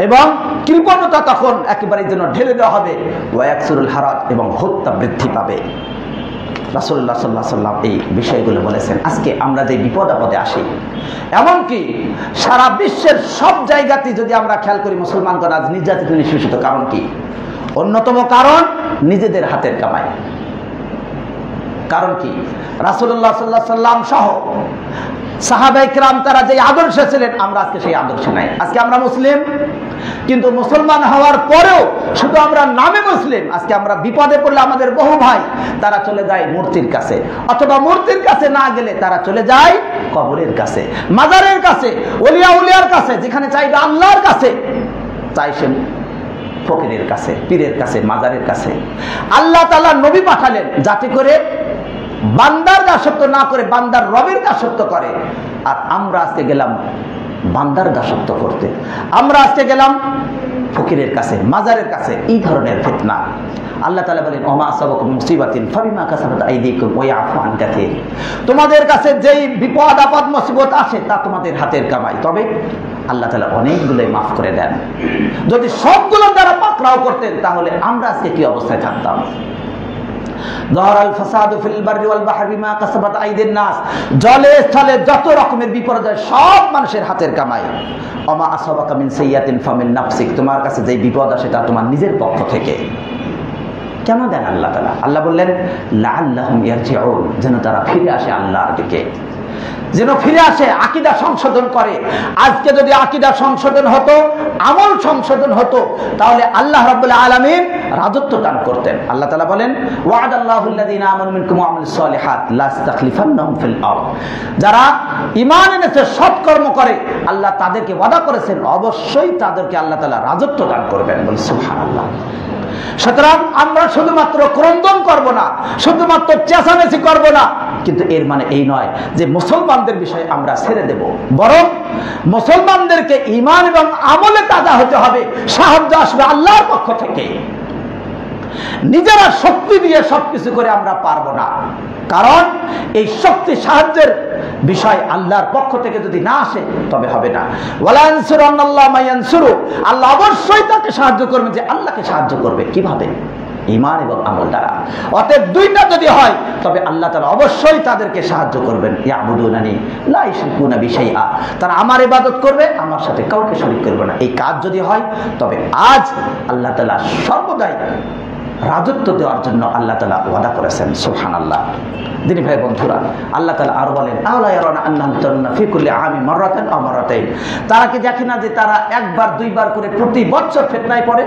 Speaker 1: এবং কৃপণতা তখন একেবারে যেন ঢেলে দেওয়া হবে। ওয়া ইয়াকসুরুল হারাজ, এবং হত্যা বৃদ্ধি পাবে। রাসূলুল্লাহ সাল্লাল্লাহু আলাইহি ওয়াসাল্লাম এই বিষয়গুলো বলেছেন। আজকে আমরা যে বিপদ আপদে আসি, এমনকি সারা বিশ্বের সব জায়গাতে যদি আমরা খেয়াল করি, মুসলমানগণ আজ নির্যাতিত, নিষ্পেষিত। কারণ কি? অন্যতম কারণ নিজেদের হাতের কামাই। কারণ কি? রাসূলুল্লাহ সাল্লাল্লাহু আলাইহি ওয়াসাল্লাম সহ সাহাবায়ে কিরাম তারা যে আদর্শে ছিলেন, আমরা আজকে সেই আদর্শে নাই। আজকে আমরা মুসলিম, কিন্তু মুসলমান হওয়ার পরেও শুধু আমরা নামে মুসলিম। আজকে আমরা বিপদে পড়লে আমাদের বহু ভাই তারা চলে যায় মূর্তির কাছে, অথবা মূর্তির কাছে না গেলে তারা চলে যায় কবরের কাছে, মাজারের কাছে, ওলিয়া উলিয়ার কাছে, যেখানে চাইবে আল্লাহর কাছে, চাই সে ফকিরের কাছে, পীরের কাছে, মাজারের কাছে। আল্লাহ তাআলা নবী পাঠালেন যাতে করে বান্দার দাসত্ব না করে বান্দার রবের দাসত্ব করে। আর আমরা আজকে গেলাম বান্দার দাসত্ব করতে, আমরা আজকে গেলাম ফকিরের কাছে, মাজারের কাছে। এই ধরনের ফিতনা আল্লাহ তাআলা বলেন, ওমা আসাবাকুম মুসিবাতিন ফাবিমা কাসাবাত আইদিকুম ওয়া ইয়াফু আন কাসীর। তোমাদের কাছে যেই বিপদ আপদ মুসিবত আসে তা তোমাদের হাতের কামাই, তবে আল্লাহ তাআলা অনেকগুলোই মাফ করে দেন। যদি সবগুলো দ্বারা পাকড়াও করতেন, তাহলে আমরা আজকে কি অবস্থায় থাকতাম? জলে স্থলে যত রকমের বিপর্যয় সব মানুষের হাতের কামাই। ওমা আসাবাকা মিন সাইয়্যাতিন ফামিন নাফসিক, তোমার কাছে যে বিপদ আসে তা তোমার নিজের পক্ষ থেকে। কেন দেন আল্লাহ তাআলা? আল্লাহ বললেন লাআল্লাহুম ইয়ারজিউন, যেন তারা ফিরে আসে আল্লাহর দিকে, যেন ফিরে আসে, আকীদা সংশোধন করে। আজকে যদি আকীদা সংশোধন হতো, আমল সংশোধন হতো, তাহলে আল্লাহ রাব্বুল আলামিন রাজত্ব দান করতেন। আল্লাহ তাআলা বলেন, ওয়া'দাল্লাহুল্লাযীনা আমানু মিনকুম ওয়া আমিলুস সালিহাত লাস্তাখলিফান্নাহুম ফিল আরদ, যারা ঈমান এনেছে, সৎকর্ম করে, আল্লাহ তাদেরকে ওয়াদা করেছেন অবশ্যই তাদেরকে আল্লাহ তাআলা রাজত্ব দান করবেন। বল সুবহানাল্লাহ। সুতরাং আমরা শুধুমাত্র ক্রন্দন করব না, শুধুমাত্র চেঁচামেচি করব না, কিন্তু এর মানে এই নয় যে মুসলমানদের বিষয়ে আমরা ছেড়ে দেব। বরং মুসলমানদেরকে ঈমান এবং আমলে তাজা হতে হবে। সাহায্য আসবে আল্লাহর পক্ষ থেকে। নিজেরা শক্তি দিয়ে সবকিছু করে আমরা পারবো না, কারণ এই শক্তি সাহায্যের বিষয় আল্লাহর পক্ষ থেকে যদি না আসে তবে হবে না। ওয়ালা ইয়ানসুরান্নাল্লাহু মা ইয়ানসুরু, আল্লাহ অবশ্যই তাকে সাহায্য করবে। যে আল্লাহকে সাহায্য করবে কিভাবে? ঈমান এবং আমল দ্বারা। অতএব দুইটা যদি হয় তবে আল্লাহ তাআলা অবশ্যই তাদেরকে সাহায্য করবেন। ইয়াবুদুনানি লা ইশরিকুনা বি শাইআ, তারা আমার ইবাদত করবে, আমার সাথে কাউকে শরীক করবে না। এই কাজ যদি হয় তবে আজ আল্লাহ তাআলা সর্বদাই রাজত্ব দেওয়ার জন্য আল্লাহ তাআলা ওয়াদা করেছেন। সুবহানাল্লাহ। দিনী ভাই বন্ধুরা, আল্লাহ তাআলা আর বলেন, আলা ইয়ারানা আন্নাহুম তারুনা ফি কুল্লি আami মাররাতান আও মাররাতাইন, তারা কি দেখে না যে তারা একবার দুইবার করে প্রতি বছর ফিতনায় পড়ে?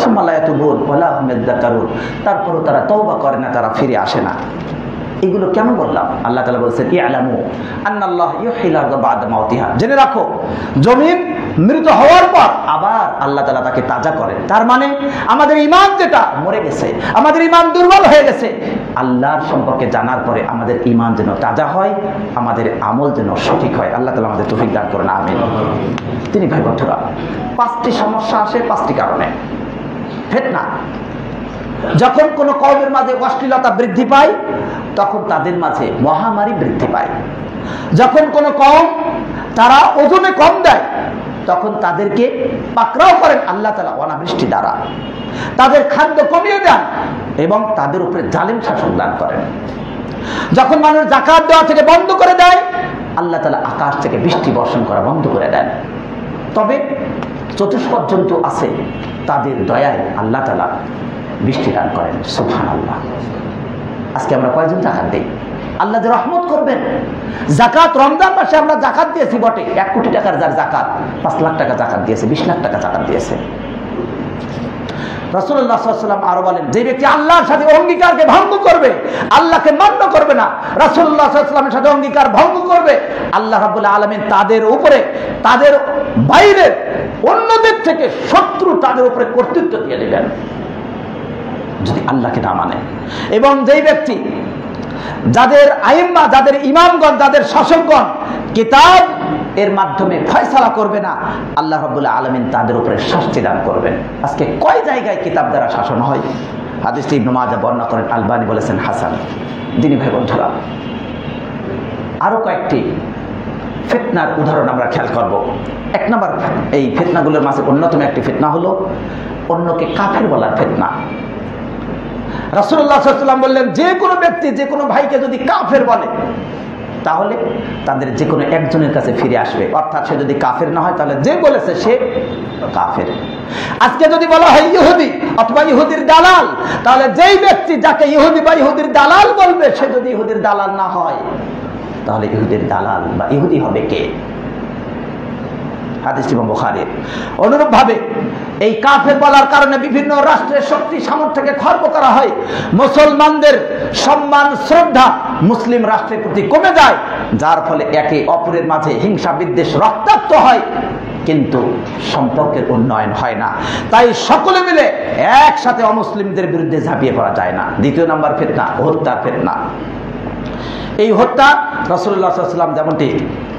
Speaker 1: সুম্মা লা ইয়াতুবুন ওয়া লা হুম ইয়াযাক্কারুন, তারপরও তারা তওবা করে না, তারা ফিরে আসে না। এগুলো কেন বললাম? আল্লাহ তাআলা বলেছেন, ইয়ালামু আন্নাল্লাহ ইউহিল আরদা বা'দা মাউতিহা, জেনে রাখো জমিন মৃত হওয়ার পর আবার আল্লাহ তাআলা তাকে তাজা করেন। তার মানে আমাদের ঈমান যেটা মরে গেছে, আমাদের ঈমান দুর্বল হয়ে গেছে, আল্লাহর সম্পর্কে জানার পরে আমাদের ঈমান যেন তাজা হয়, আমাদের আমল যেন সঠিক হয়। আল্লাহ তাআলা আমাদের তৌফিক দান করুন, আমিন। তিনি ভাই বন্ধুরা, 5টি সমস্যা আসে 5টি কারণে। ফিতনা, যখন কোনো কওমের মাঝে অশ্লীলতা বৃদ্ধি পায় তখন তাদের মাঝে মহামারী বৃদ্ধি পায়। যখন কোনো কওম তারা ওজনে কম দেয় তখন তাদেরকে পাকড়াও করেন আল্লাহ তাআলা অনাবৃষ্টি দ্বারা, তাদের খাদ্য কমিয়ে দেন এবং তাদের উপরে জালিম শাসন দান করেন। যখন মানুষ যাকাত দেওয়া থেকে বন্ধ করে দেয় আল্লাহ তাআলা আকাশ থেকে বৃষ্টি বর্ষণ করা বন্ধ করে দেন। তবে চতুষ্পদ জন্তু আছে, তাদের দয়ায় আল্লাহ তাআলা বৃষ্টি দান করেন। সুবহানাল্লাহ। আজকে আমরা কয়জন যাকাত দেই? আল্লাহ যে রহমত করবেন। যাকাত রমজান মাসে আমরা যাকাত দিয়েছি বটে, 1 কোটি টাকার যার যাকাত, 5 লাখ টাকা যাকাত দিয়েছে, 20 লাখ টাকা যাকাত দিয়েছে। রাসূলুল্লাহ সাল্লাল্লাহু আলাইহি ওয়াসাল্লাম আরো বলেন, যে ব্যক্তি আল্লাহর সাথে অঙ্গীকারকে ভঙ্গ করবে, আল্লাহকে মান্য করবে না, রাসূলুল্লাহ সাল্লাল্লাহু আলাইহি ওয়াসাল্লামের সাথে অঙ্গীকার ভঙ্গ করবে, আল্লাহ রাব্বুল আলামিন তাদের উপরে, তাদের বাইরে অন্যদের থেকে শত্রু তাদের উপরে কর্তৃত্ব দিয়ে দিবেন যদি আল্লাহকে না মানে। এবং যেই ব্যক্তি, যাদের আইম্মা, যাদের ইমামগণ, যাদের শাসকগণ কিতাব এর মাধ্যমে ফয়সালা করবে না, আল্লাহ রাব্বুল আলামিন তাদের উপরে শাস্তি দান করবেন। আজকে কয় জায়গায় কিতাব দ্বারা শাসন হয়? হাদিসটি ইবনে মাজাহ বর্ণনা করেন, আলবানী বলেছেন হাসান। দিনী ভাই বন্ধুরা, আরো কয়েকটি ফিতনার উদাহরণ আমরা খেয়াল করব। 1 নম্বর, এই ফিতনাগুলোর মাঝে অন্যতম একটি ফিতনা হলো অন্যকে কাফের বলার ফিতনা। রাসূলুল্লাহ সাল্লাল্লাহু আলাইহি ওয়াসাল্লাম বললেন, যে কোনো ব্যক্তি যে কোনো ভাইকে যদি কাফের বলে তাহলে তাদের যে কোনো একজনের কাছে ফিরে আসবে, অর্থাৎ সে যদি কাফের না হয় তাহলে যে বলেছে সে কাফের। আজকে যদি বলা হয় ইহুদি অথবা ইহুদির দালাল, তাহলে যেই ব্যক্তি যাকে ইহুদি বা ইহুদির দালাল বলবে সে যদি ইহুদির দালাল না হয় তাহলে ইহুদির দালাল বা ইহুদি হবে কে? হাদিস ইমাম বুখারীর। অনুরূপ ভাবে এই কাফের বলার কারণে বিভিন্ন রাষ্ট্রের শক্তি সামর্থ্যকে খর্ব করা হয়, মুসলমানদের সম্মান শ্রদ্ধা মুসলিম রাষ্ট্রের প্রতি কমে যায়, যার ফলে একে অপরের মাঝে হিংসা বিদ্বেষ রক্তাক্ত হয়, কিন্তু সম্পর্কের উন্নয়ন হয় না। তাই সকলে মিলে একসাথে অমুসলিমদের বিরুদ্ধে ঝাঁপিয়ে পড়া যায় না। 2 নম্বর ফিতনা, হত্যার ফিতনা। এই হত্যা রাসূলুল্লাহ সাল্লাল্লাহু আলাইহি ওয়াসাল্লাম যেমনটি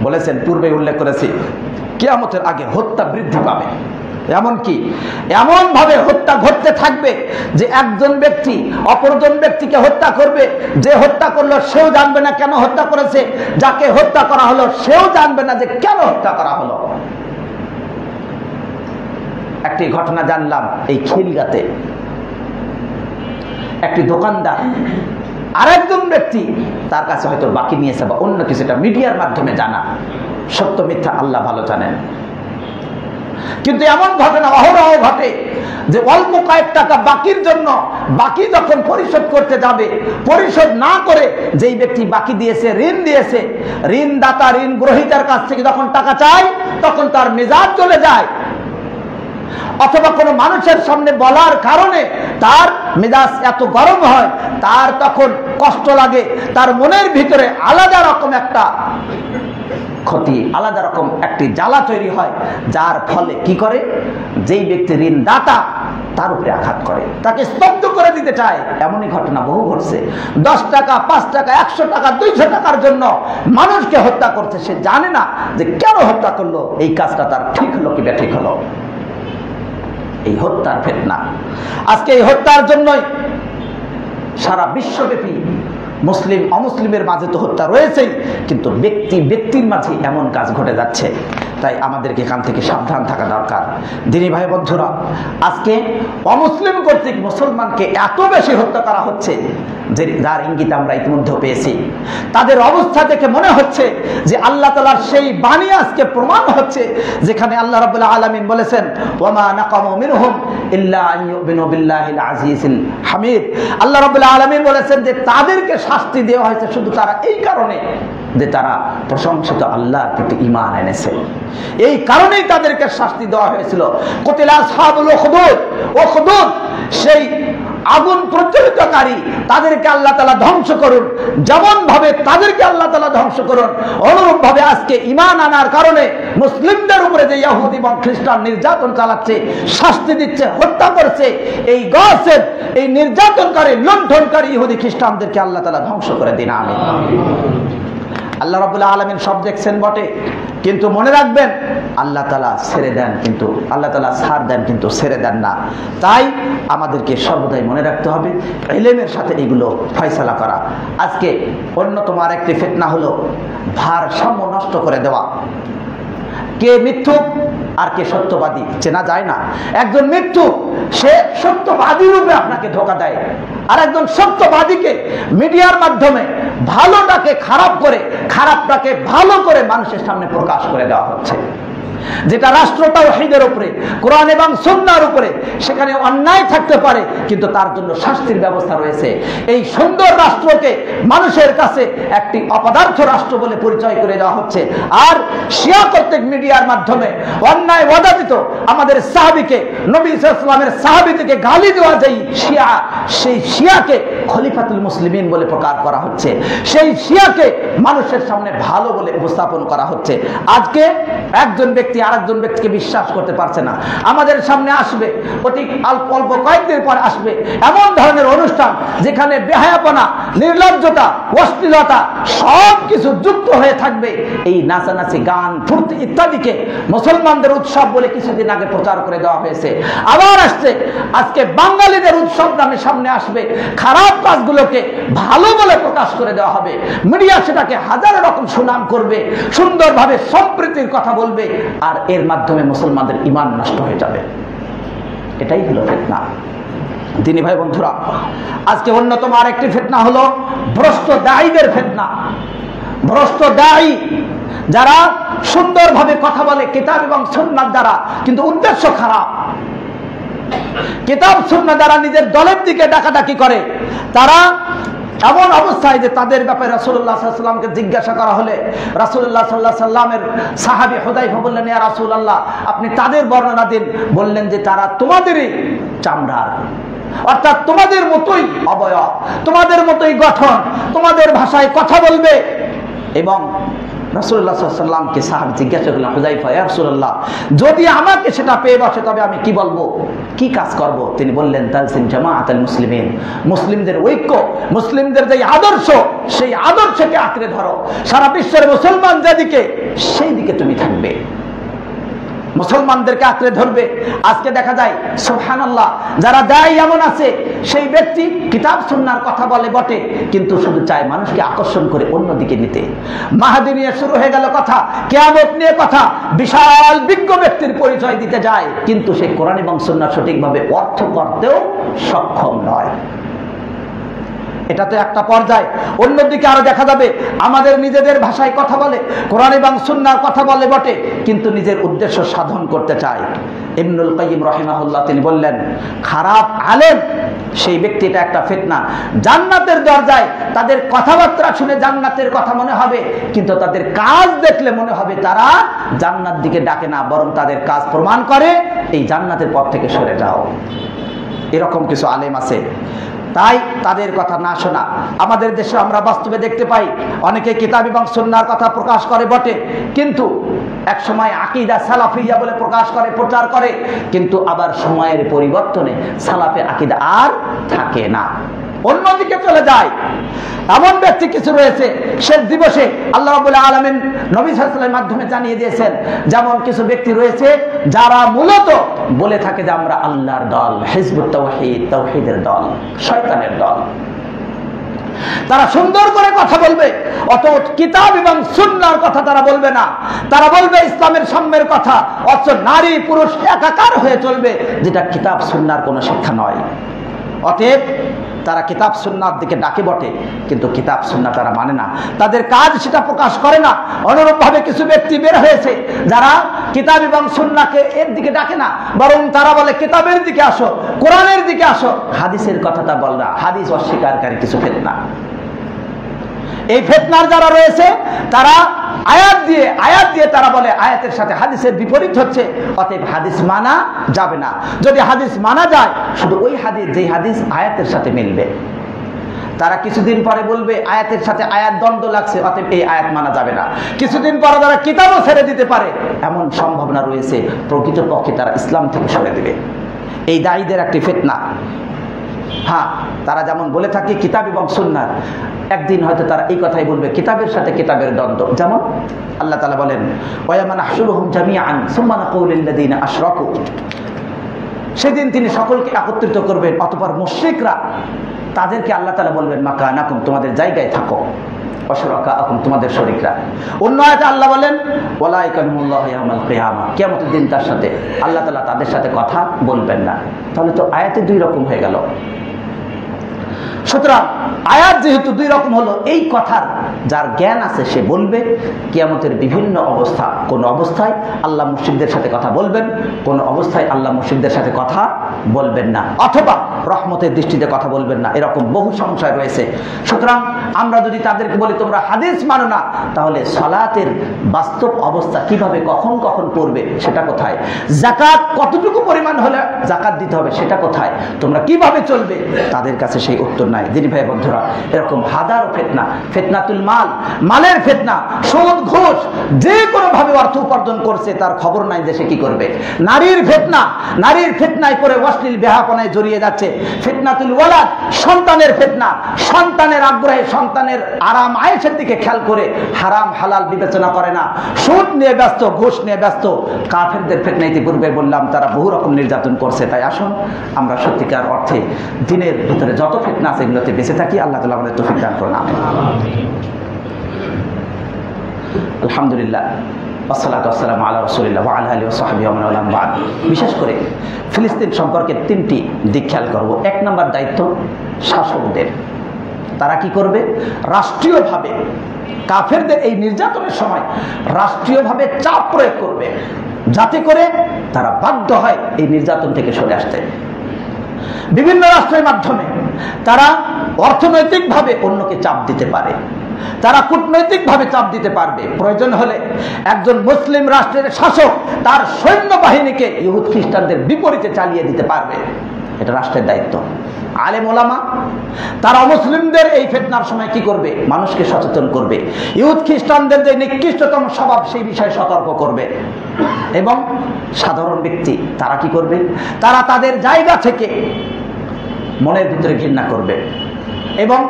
Speaker 1: বলেছেন, পূর্বে উল্লেখ করেছি, কিয়ামতের আগে হত্যা বৃদ্ধি পাবে। এমনকি এমন ভাবে হত্যা ঘটতে থাকবে যে একজন ব্যক্তি অপরজন ব্যক্তিকে হত্যা করবে, যে হত্যা করলো সেও জানবে না কেন হত্যা করেছে, যাকে হত্যা করা হলো সেও জানবে না যে কেন হত্যা করা হলো। একটি ঘটনা জানলাম এই খিলগাতে, একটি দোকানদার আরেকজন ব্যক্তি তার কাছে হয়তো বাকি নিয়েছে বা অন্য কিছু, এটা মিডিয়ার মাধ্যমে জানা, সত্য মিথ্যা আল্লাহ ভালো জানেন। কিন্তু এমন ঘটনা অহরহ ঘটে যে অল্প কয়েক টাকা বাকির জন্য, বাকি যখন পরিশোধ করতে যাবে, পরিশোধ না করে যেই ব্যক্তি বাকি দিয়েছে, ঋণ দিয়েছে, ঋণদাতা ঋণ গ্রহীতার কাছ থেকে যখন টাকা চায় তখন তার মেজাজ চলে যায়, অথবা কোনো মানুষের সামনে বলার কারণে তার মেজাজ এত গরম হয়, তার তখন কষ্ট লাগে, তার মনের ভিতরে আলাদা রকম একটা ক্ষতি, আলাদা রকম একটি জ্বালা তৈরি হয়, যার ফলে কি করে, যেই ব্যক্তি ঋণদাতা তার উপরে আঘাত করে, তাকে স্তব্ধ করে দিতে চায়। এমনই ঘটনা বহু ঘটছে। 10 টাকা, 5 টাকা, 100 টাকা, 200 টাকার জন্য মানুষকে হত্যা করছে, সে জানে না যে কেন হত্যা করলো, এই কাজটা তার ঠিক হলো কি ব্যাঠিক হলো। এই হত্যার ফিতনা। আজকে এই হত্যার জন্যই সারা বিশ্বব্যাপী মুসলিম অমুসলিমের মাঝে তো হত্যা রয়েছেই, কিন্তু ব্যক্তির মাঝে এমন কাজ ঘটে যাচ্ছে। তাই আমাদেরকে এখান থেকে সাবধান থাকা দরকার। দিনী ভাই বন্ধুরা, আজকে অমুসলিম কর্তৃক মুসলমানকে এত বেশি হত্যা করা হচ্ছে যে যার ইঙ্গিত আমরা ইতিমধ্যে পেয়েছি। তাদের অবস্থা দেখে মনে হচ্ছে যে আল্লাহ তাআলার সেই বাণী আজকে প্রমাণ হচ্ছে, যেখানে আল্লাহ রাব্বুল আলামিন বলেছেন, ওয়ামা নাকামু মিনহুম ইল্লা আন ইউমিনু বিল্লাহিল আজিজিল হামিদ। আল্লাহ রাব্বুল আলামিন বলেছেন যে তাদেরকে শাস্তি দেওয়া হয়েছে শুধু তারা এই কারণে যে তারা প্রশংসিত আল্লাহর প্রতি ঈমান এনেছে, এই কারণেই তাদেরকে শাস্তি দেওয়া হয়েছিল। কুতিলা আসহাবুল উখদুদ, উখদুদ সেই আগুন প্রজ্বলিতকারী, তাদেরকে আল্লাহ তাআলা ধ্বংস করুন। যেমন ভাবে তাদেরকে আল্লাহ তাআলা ধ্বংস করুন, অনুরূপ ভাবে আজকে ঈমান আনার কারণে মুসলিমদের উপরে যে ইহুদি এবং খ্রিস্টান নির্যাতন চালাচ্ছে, শাস্তি দিচ্ছে, হত্যা করছে, এই গাসেব, এই নির্যাতনকারী লুণ্ঠনকারী ইহুদি খ্রিস্টানদেরকে আল্লাহ তাআলা ধ্বংস করে দিন, আমিন। আল্লাহ রাব্বুল আলামিন সব দেখছেন বটে, কিন্তু মনে রাখবেন আল্লাহ তাআলা ছেড়ে দেন, কিন্তু আল্লাহ তাআলা ছাড় দেন কিন্তু ছেড়ে দেন না। তাই আমাদেরকে সর্বদাই মনে রাখতে হবে ইলমের সাথে এগুলো ফয়সালা করা। আজকে অন্যতম আরেকটি ফিতনা হলো ভারসাম্য নষ্ট করে দেওয়া। কে মিথ্যুক আর কে সত্যবাদী চেনা যায় না। একজন মিথ্যুক সে সত্যবাদী রূপে আপনাকে ধোঁকা দেয়, আর একজন সত্যবাদীকে মিডিয়ার মাধ্যমে ভালোটাকে খারাপ করে, খারাপটাকে ভালো করে মানুষের সামনে প্রকাশ করে দেওয়া হচ্ছে। যেটা রাষ্ট্র তাওহীদের উপরে, কোরআন এবং সুন্নাহর উপরে, সেখানে অন্যায় থাকতে পারে কিন্তু তার জন্য শাস্তির ব্যবস্থা রয়েছে। এই সুন্দর রাষ্ট্রকে মানুষের কাছে একটি অপদার্থ রাষ্ট্র বলে পরিচয় করে দেওয়া হচ্ছে। আর শিয়া কর্তৃক মিডিয়ার মাধ্যমে অন্যায় ওয়াদাদিত আমাদের সাহাবীকে, নবী সাল্লাল্লাহু আলাইহি ওয়াসাল্লামের সাহাবী থেকে গালি দেওয়া যায় শিয়া, সেই শিয়াকে খলিফাতুল মুসলিমিন বলে প্রকাশ করা হচ্ছে। সেই শিয়াকে মানুষের সামনে ভালো বলে উপস্থাপন করা হচ্ছে। আজকে একজন ব্যক্তি আরেকজন ব্যক্তিকে বিশ্বাস করতে পারছে না। আমাদের সামনে আসবে অতি অল্প কয়েকদিন পর আসবে এমন ধরনের অনুষ্ঠান যেখানে বেহায়াপনা, নির্লজ্জতা, অশ্লীলতা সব কিছু যুক্ত হয়ে থাকবে। এই নাচানাচি, গান, ফুর্তি ইত্যাদিকে মুসলমানদের উৎসব বলে কিছুদিন আগে প্রচার করে দেওয়া হয়েছে। আবার আসছে আজকে বাঙালিদের উৎসব নামে সামনে আসবে। খারাপ কাজগুলোকে ভালো বলে প্রকাশ করে দেওয়া হবে। মিডিয়া সেটাকে হাজার রকম সুনাম করবে, সুন্দরভাবে সম্প্রীতির কথা বলবে, আর এর মাধ্যমে মুসলমানদের ঈমান নষ্ট হয়ে যাবে। এটাই হলো ফিতনা। দিনী ভাই বন্ধুরা, আজকে অন্যতম আরেকটি ফিতনা হলো ভ্রষ্ট দায়ীদের ফিতনা। ভ্রষ্ট দায়ী যারা সুন্দরভাবে কথা বলে কিতাব এবং সুন্নাহ দ্বারা, কিন্তু উদ্দেশ্য খারাপ। কিতাব সুন্নাহ দ্বারা নিজের দলের দিকে ডাকাডাকি করে। তারা এমন অবস্থায় যে তাদের ব্যাপারে রাসূলুল্লাহ সাল্লাল্লাহু আলাইহি ওয়াসাল্লামকে জিজ্ঞাসা করা হলে রাসূলুল্লাহ সাল্লাল্লাহু আলাইহি ওয়াসাল্লামের সাহাবী হুযায়ফা বললেন, ইয়া রাসূলুল্লাহ, আপনি তাদের বর্ণনা দিন। বললেন যে তারা তোমাদেরই চামড়ার, অর্থাৎ তোমাদের মতোই অবয়ব, তোমাদের মতোই গঠন, তোমাদের ভাষায় কথা বলবে। এবং রাসূলুল্লাহ সাল্লাল্লাহু আলাইহি ওয়াসাল্লামকে সাহাবী জিজ্ঞাসা করলেন, হুযায়ফা, ইয়া রাসূলুল্লাহ, যদি আমাকে সেটা পেয়ে বসে তবে আমি কি বলবো, কি কাজ করব? তিনি বললেন, তালসিম জামাআতুল মুসলিমিন, মুসলিমদের ঐক্য, মুসলিমদের যে আদর্শ, সেই আদর্শকে আঁকড়ে ধরো। সারা বিশ্বের মুসলমান যেদিকে, সেই দিকে তুমি থাকবে, মুসলমানদেরকে আঁকড়ে ধরবে। আজকে দেখা যায় সুবহানাল্লাহ, যারা দায়ী এমন আছে, সেই ব্যক্তি কিতাব সুন্নাহর কথা বলে বটে, কিন্তু শুধু চায় মানুষকে আকর্ষণ করে অন্যদিকে নিতে। মাহদী নিয়ে শুরু হয়ে গেল কথা, কিয়ামত নিয়ে কথা, বিশাল বিজ্ঞ ব্যক্তির পরিচয় দিতে যায়, কিন্তু সে কোরআন এবং সুন্নাহ সঠিকভাবে অর্থ করতেও সক্ষম নয়। এটা তো একটা পর্যায়। অন্যদিকে আরো দেখা যাবে আমাদের নিজেদের ভাষায় কথা বলে, কোরআন এবং সুন্নাহর কথা বলে বটে, কিন্তু নিজের উদ্দেশ্য সাধন করতে চায়। ইবনুল কাইয়্যিম রাহিমাহুল্লাহ তিনি বললেন, খারাপ আলেম সেই ব্যক্তিটা একটা ফিতনা। জান্নাতের দরজায় তাদের কথাবার্তা শুনে জান্নাতের কথা মনে হবে, কিন্তু তাদের কাজ দেখলে মনে হবে তারা জান্নাত দিকে ডাকে না, বরং তাদের কাজ প্রমাণ করে এই জান্নাতের পথ থেকে সরে যাও। এরকম কিছু আলেম আছে, তাই তাদের কথা না শোনা। আমাদের দেশে আমরা বাস্তবে দেখতে পাই অনেকে কিতাব এবং সুন্নাহর কথা প্রকাশ করে বটে, কিন্তু এক সময় আকীদা সালাফিয়া বলে প্রকাশ করে, প্রচার করে, কিন্তু আবার সময়ের পরিবর্তনে সালাফের আকীদা আর থাকে না, অন্যদিকে চলে যায়। এমন ব্যক্তি কিছু রয়েছে, শেষ দিবসে আল্লাহ রাব্বুল আলামিন নবী সাল্লাল্লাহু আলাইহি ওয়াসাল্লামের মাধ্যমে জানিয়ে দিয়েছেন, যেমন কিছু ব্যক্তি রয়েছে যারা মূলত বলে থাকে যে আমরা আল্লাহর দল, হিজবুত তাওহীদ, তাওহীদের দল, শয়তানের দল। তারা সুন্দর করে কথা বলবে, অত কিতাব এবং সুন্নাহর কথা তারা বলবে না। তারা বলবে ইসলামের সাম্যের কথা, অথচ নারী পুরুষ একাকার হয়ে চলবে, যেটা কিতাব সুন্নাহর কোনো শিক্ষা নয়। অতএব তারা কিতাব সুন্নাহর দিকে ডাকে বটে, কিন্তু কিতাব সুন্নাহ তারা মানে না, তাদের কাজ সেটা প্রকাশ করে না। অনুরূপভাবে কিছু ব্যক্তি বের হয়েছে যারা কিতাব এবং সুন্নাহকে এর দিকে ডাকে না, বরং তারা বলে কিতাবের দিকে আসো, কোরআনের দিকে আসো, হাদিসের কথাটা বল না। হাদিস অস্বীকারী কিছু ফিতনা। এই ফিতনার যারা রয়েছে তারা আয়াত দিয়ে তারা বলে আয়াতের সাথে হাদিসের বিপরীত হচ্ছে, অতএব হাদিস মানা যাবে না। যদি হাদিস মানা যায়, শুধু ওই হাদিস যেই হাদিস আয়াতের সাথে মিলবে। তারা কিছুদিন পরে বলবে আয়াতের সাথে আয়াত দ্বন্দ্ব লাগছে, অতএব এই আয়াত মানা যাবে না। কিছুদিন পরে তারা কিতাবও ছেড়ে দিতে পারে, এমন সম্ভাবনা রয়েছে প্রকৃতপক্ষে তারা ইসলাম থেকে সরে দিবে। এই দায়ীদের একটি ফিতনা। হ্যাঁ, তারা যেমন বলে থাকে কিতাব এবং সুন্নাত, একদিন হয়তো তারা এই কথাই বলবে কিতাবের সাথে কিতাবের দ্বন্দ্ব। যেমন আল্লাহ তাআলা বলেন ওয়ায়ামা নাহশুরুহুম জামিআন সুম্মা নাকুলু লিল্লাযীনা আশরাকু, সেদিন তিনি সকলকে একত্রিত করবেন, অতঃপর মুশরিকরা তাদেরকে আল্লাহ তাআলা বলবেন মাকানাকুম, তোমাদের জায়গায় থাকো, ওয়াশরাকাকুম, তোমাদের শরীকরা। অন্য আয়াতে আল্লাহ বলেন ওয়ালা ইয়াকাল্লামুল্লাহু ইয়াওমাল কিয়ামা, কিয়ামতের দিন তার সাথে আল্লাহ তাআলা তাদের সাথে কথা বলবেন না। তাহলে তো আয়াতে দুই রকম হয়ে গেল। সুতরাং আয়াত যেহেতু দুই রকম হলো, এই কথার যার জ্ঞান আছে সে বলবে কিয়ামতের বিভিন্ন অবস্থা, কোন অবস্থায় আল্লাহ মুশরিকদের সাথে কথা বলবেন, কোন অবস্থায় আল্লাহ মুশরিকদের সাথে কথা বলবেন না, অথবা রহমতের দৃষ্টিতে কথা বলবেন না, এরকম বহু সংশয় রয়েছে। সুতরাং আমরা যদি তাদেরকে বলি তোমরা হাদিস মানো না, তাহলে সালাতের বাস্তব অবস্থা কিভাবে কখন কখন পড়বে সেটা কোথায়, যাকাত কতটুকু পরিমাণ হলে যাকাত দিতে হবে সেটা কোথায়, তোমরা কিভাবে চলবে, তাদের কাছে সেই উত্তর নাই। দিনী ভাই বন্ধুরা, এরকম হাজারো ফিতনা, ফিতনাতুল মাল, মালের ফিতনা, সুদ ঘুষ, যে কোনো ভাবে অর্থ উপার্জন করছে তার খবর নাই যে সে কি করবে। নারীর ফিতনা, নারীর ফিতনায় করে অশ্লীল বেহাপনায় জড়িয়ে যাচ্ছে। ফিতনাতুল ওয়ালাদ, সন্তানের ফিতনা, সন্তানের আগ্রহে সন্তানের আরাম আয়েশের দিকে খেয়াল করে হারাম হালাল বিবেচনা করে না, সুদ নিয়ে ব্যস্ত, ঘুষ নিয়ে ব্যস্ত। কাফেরদের ফিতনা ইতিপূর্বে বললাম তারা বহু রকম নির্যাতন করছে। তাই আসুন আমরা সত্যিকার অর্থে দিনের ভিতরে যত ফিতনা আছে এগুলোতে বেঁচে থাকি। আল্লাহ তাআলা আমাদের তৌফিক দান করুন, আমিন। আলহামদুলিল্লাহ, ওয়াসসালাতু ওয়াসসালামু আলা রাসূলিল্লাহ ওয়া আলা আলিহি ওয়া সাহবিহি ওয়া মান ওয়ালাম বা'দ। বিশেষ করে ফিলিস্তিন সম্পর্কে তিনটি দিক খেয়াল করব। এক নম্বর দায়িত্ব শাসকদের। তারা কি করবে? রাষ্ট্রীয়ভাবে কাফেরদের এই নির্যাতনের সময় রাষ্ট্রীয়ভাবে চাপ প্রয়োগ করবে, যাতে করে তারা বাধ্য হয় এই নির্যাতন থেকে সরে আসতে। বিভিন্ন রাষ্ট্রের মাধ্যমে তারা অর্থনৈতিকভাবে অন্যকে চাপ দিতে পারে, তারা কূটনৈতিকভাবে চাপ দিতে পারবে। প্রয়োজন হলে একজন মুসলিম রাষ্ট্রের শাসক তার সৈন্যবাহিনীকে ইহুদ খ্রিস্টানদের বিপরীতে চালিয়ে দিতে পারবে। এটা রাষ্ট্রের দায়িত্ব। আলেম ওলামা তারা মুসলিমদের এই ফিতনার সময় কি করবে? মানুষকে সচেতন করবে, ইহুদ খ্রিস্টানদের যে নিকৃষ্টতম স্বভাব সেই বিষয়ে সতর্ক করবে। এবং সাধারণ ব্যক্তি তারা কি করবে? তারা তাদের জায়গা থেকে মনের ভিতরে ঘৃণা করবে এবং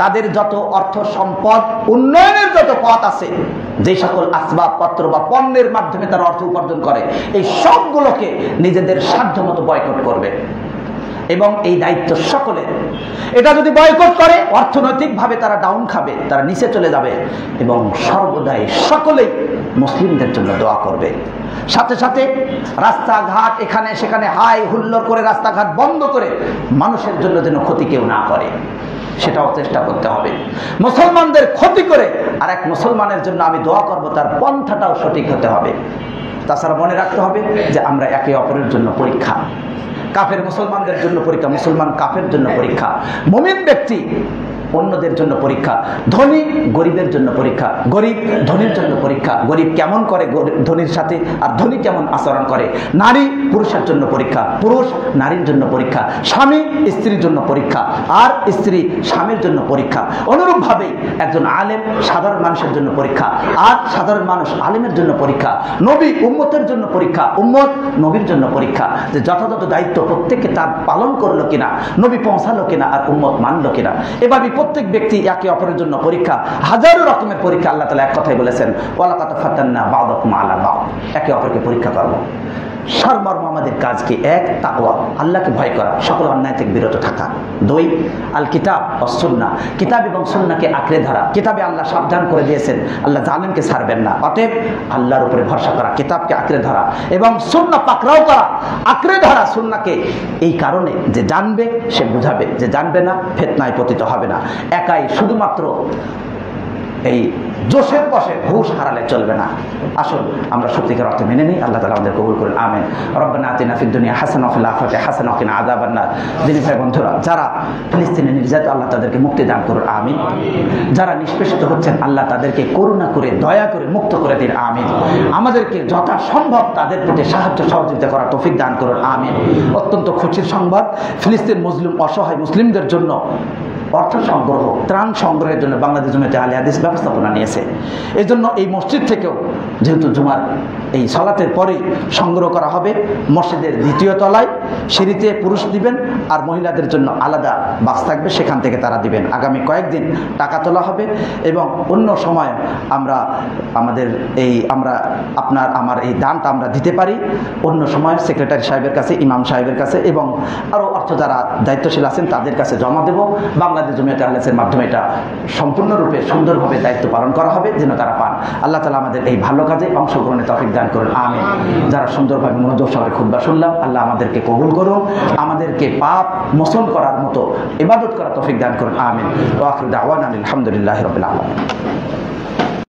Speaker 1: তাদের যত অর্থ সম্পদ, উন্নয়নের যত পথ আছে, যে সকল আসবাবপত্র বা পণ্যের মাধ্যমে তারা অর্থ উপার্জন করে, এই সবগুলোকে নিজেদের সাধ্যমতো বয়কট করবে। এবং এই দায়িত্ব সকলের। এটা যদি বয়কট করে অর্থনৈতিকভাবে তারা ডাউন খাবে, তারা নিচে চলে যাবে। এবং সর্বদাই সকলেই মুসলিমদের জন্য দোয়া করবে। সাথে সাথে রাস্তাঘাট এখানে সেখানে হাই হুল্লোড় করে রাস্তাঘাট বন্ধ করে মানুষের জন্য যেন ক্ষতি কেউ না করে সেটাও চেষ্টা করতে হবে। মুসলমানদের ক্ষতি করে আর এক মুসলমানের জন্য আমি দোয়া করব, তার পন্থাটাও সঠিক হতে হবে। তাছাড়া মনে রাখতে হবে যে আমরা একে অপরের জন্য পরীক্ষা। কাফের মুসলমানদের জন্য পরীক্ষা, মুসলমান কাফের জন্য পরীক্ষা, মুমিন ব্যক্তি অন্যদের জন্য পরীক্ষা, ধনী গরিবের জন্য পরীক্ষা, গরিব ধনীর জন্য পরীক্ষা, গরিব কেমন করে ধনীর সাথে আর ধনী কেমন আচরণ করে, নারী পুরুষের জন্য পরীক্ষা, পুরুষ নারীর জন্য পরীক্ষা, স্বামী স্ত্রীর জন্য পরীক্ষা আর স্ত্রী স্বামীর জন্য পরীক্ষা। অনুরূপভাবেই একজন আলেম সাধারণ মানুষের জন্য পরীক্ষা আর সাধারণ মানুষ আলেমের জন্য পরীক্ষা, নবী উম্মতের জন্য পরীক্ষা, উম্মত নবীর জন্য পরীক্ষা, যে যথাযথ দায়িত্ব প্রত্যেককে তার পালন করলো কিনা, নবী পৌঁছালো কিনা আর উম্মত মানলো কিনা। এভাবে প্রত্যেক ব্যক্তি একে অপরের জন্য পরীক্ষা, হাজারো রকমের পরীক্ষা। আল্লাহ তাআলা এক কথাই বলেছেন ওয়ালাকাদ ফাতান্না বা'দাকুম আলা বা'দ, একে অপরকে পরীক্ষা করব। সারমর্ম আমাদের কাজ কি? এক, তাকওয়া, আল্লাহকে ভয় করা, সকল অন্যায় থেকে বিরত থাকা। দুই, আল কিতাব ওয়াস সুন্নাহ, কিতাব এবং সুন্নাহকে আঁকড়ে ধরা। কিতাবে আল্লাহ সাবধান করে দিয়েছেন আল্লাহ জালেমকে ছাড়বেন না, অতএব আল্লাহর উপরে ভরসা করা, কিতাবকে আঁকড়ে ধরা এবং সুন্নাহ পাকড়াও করা, আঁকড়ে ধরা সুন্নাহকে, এই কারণে যে জানবে সে বুঝাবে, যে জানবে না ফিতনায় পতিত হবে না। একাই শুধুমাত্র এই জোশের বসে হুশ হারালে চলবে না। আসুন আমরা সত্যিকার অর্থে মেনে নিই। আল্লাহ তাআলা আমাদের কবুল করুন, আমিন। রব্বানা আতিনা ফিদ দুনিয়া হাসানাহ ওয়া ফিল আখিরাতি হাসানাহ ওয়া কিনা আযাবান নার। দিনী ভাই বন্ধুরা, যারা ফিলিস্তিনে নির্যাতিত আল্লাহ তাদেরকে মুক্তি দান করুন, আমিন। যারা নিষ্পেষিত হচ্ছেন আল্লাহ তাদেরকে করুণা করে দয়া করে মুক্ত করে দিন, আমিন। আমাদেরকে যথাসম্ভব তাদের প্রতি সাহায্য সহযোগিতা করার তৌফিক দান করুন, আমিন। অত্যন্ত খুশির সংবাদ, ফিলিস্তিন মুসলিম অসহায় মুসলিমদের জন্য অর্থ সংগ্রহ, ত্রাণ সংগ্রহের জন্য বাংলাদেশ জামায়াতে আহলে হাদিস ব্যবস্থাপনা নিয়েছে। এই জন্য এই মসজিদ থেকেও যেহেতু জুমার এই সালাতের পরে সংগ্রহ করা হবে মসজিদের দ্বিতীয় তলায়। সিঁড়িতে পুরুষ দিবেন আর মহিলাদের জন্য আলাদা বাস থাকবে, সেখান থেকে তারা দিবেন। আগামী কয়েকদিন টাকা তোলা হবে এবং অন্য সময় আমরা আমার এই দানটা আমরা দিতে পারি অন্য সময় সেক্রেটারি সাহেবের কাছে, ইমাম সাহেবের কাছে এবং আরও অর্থ যারা দায়িত্বশীল আছেন তাদের কাছে জমা দেব। বাংলাদেশ জমিয়তে আহলে হাদিসের মাধ্যমে এটা সম্পূর্ণরূপে সুন্দরভাবে দায়িত্ব পালন করা হবে যেন তারা পান। আল্লাহ তাআলা আমাদের এই ভালো কাজে অংশগ্রহণে তৌফিক দান করুন, আমিন। যারা সুন্দরভাবে মনোযোগ সহকারে খুতবা শুনলাম, আল্লাহ আমাদেরকে কবুল করুন, আমাদেরকে পাপ মোচন করার মতো ইবাদত করার তৌফিক দান করুন, আমিন। ওয়া আখিরু দাওয়ানা আলহামদুলিল্লাহি রাব্বিল আলামিন।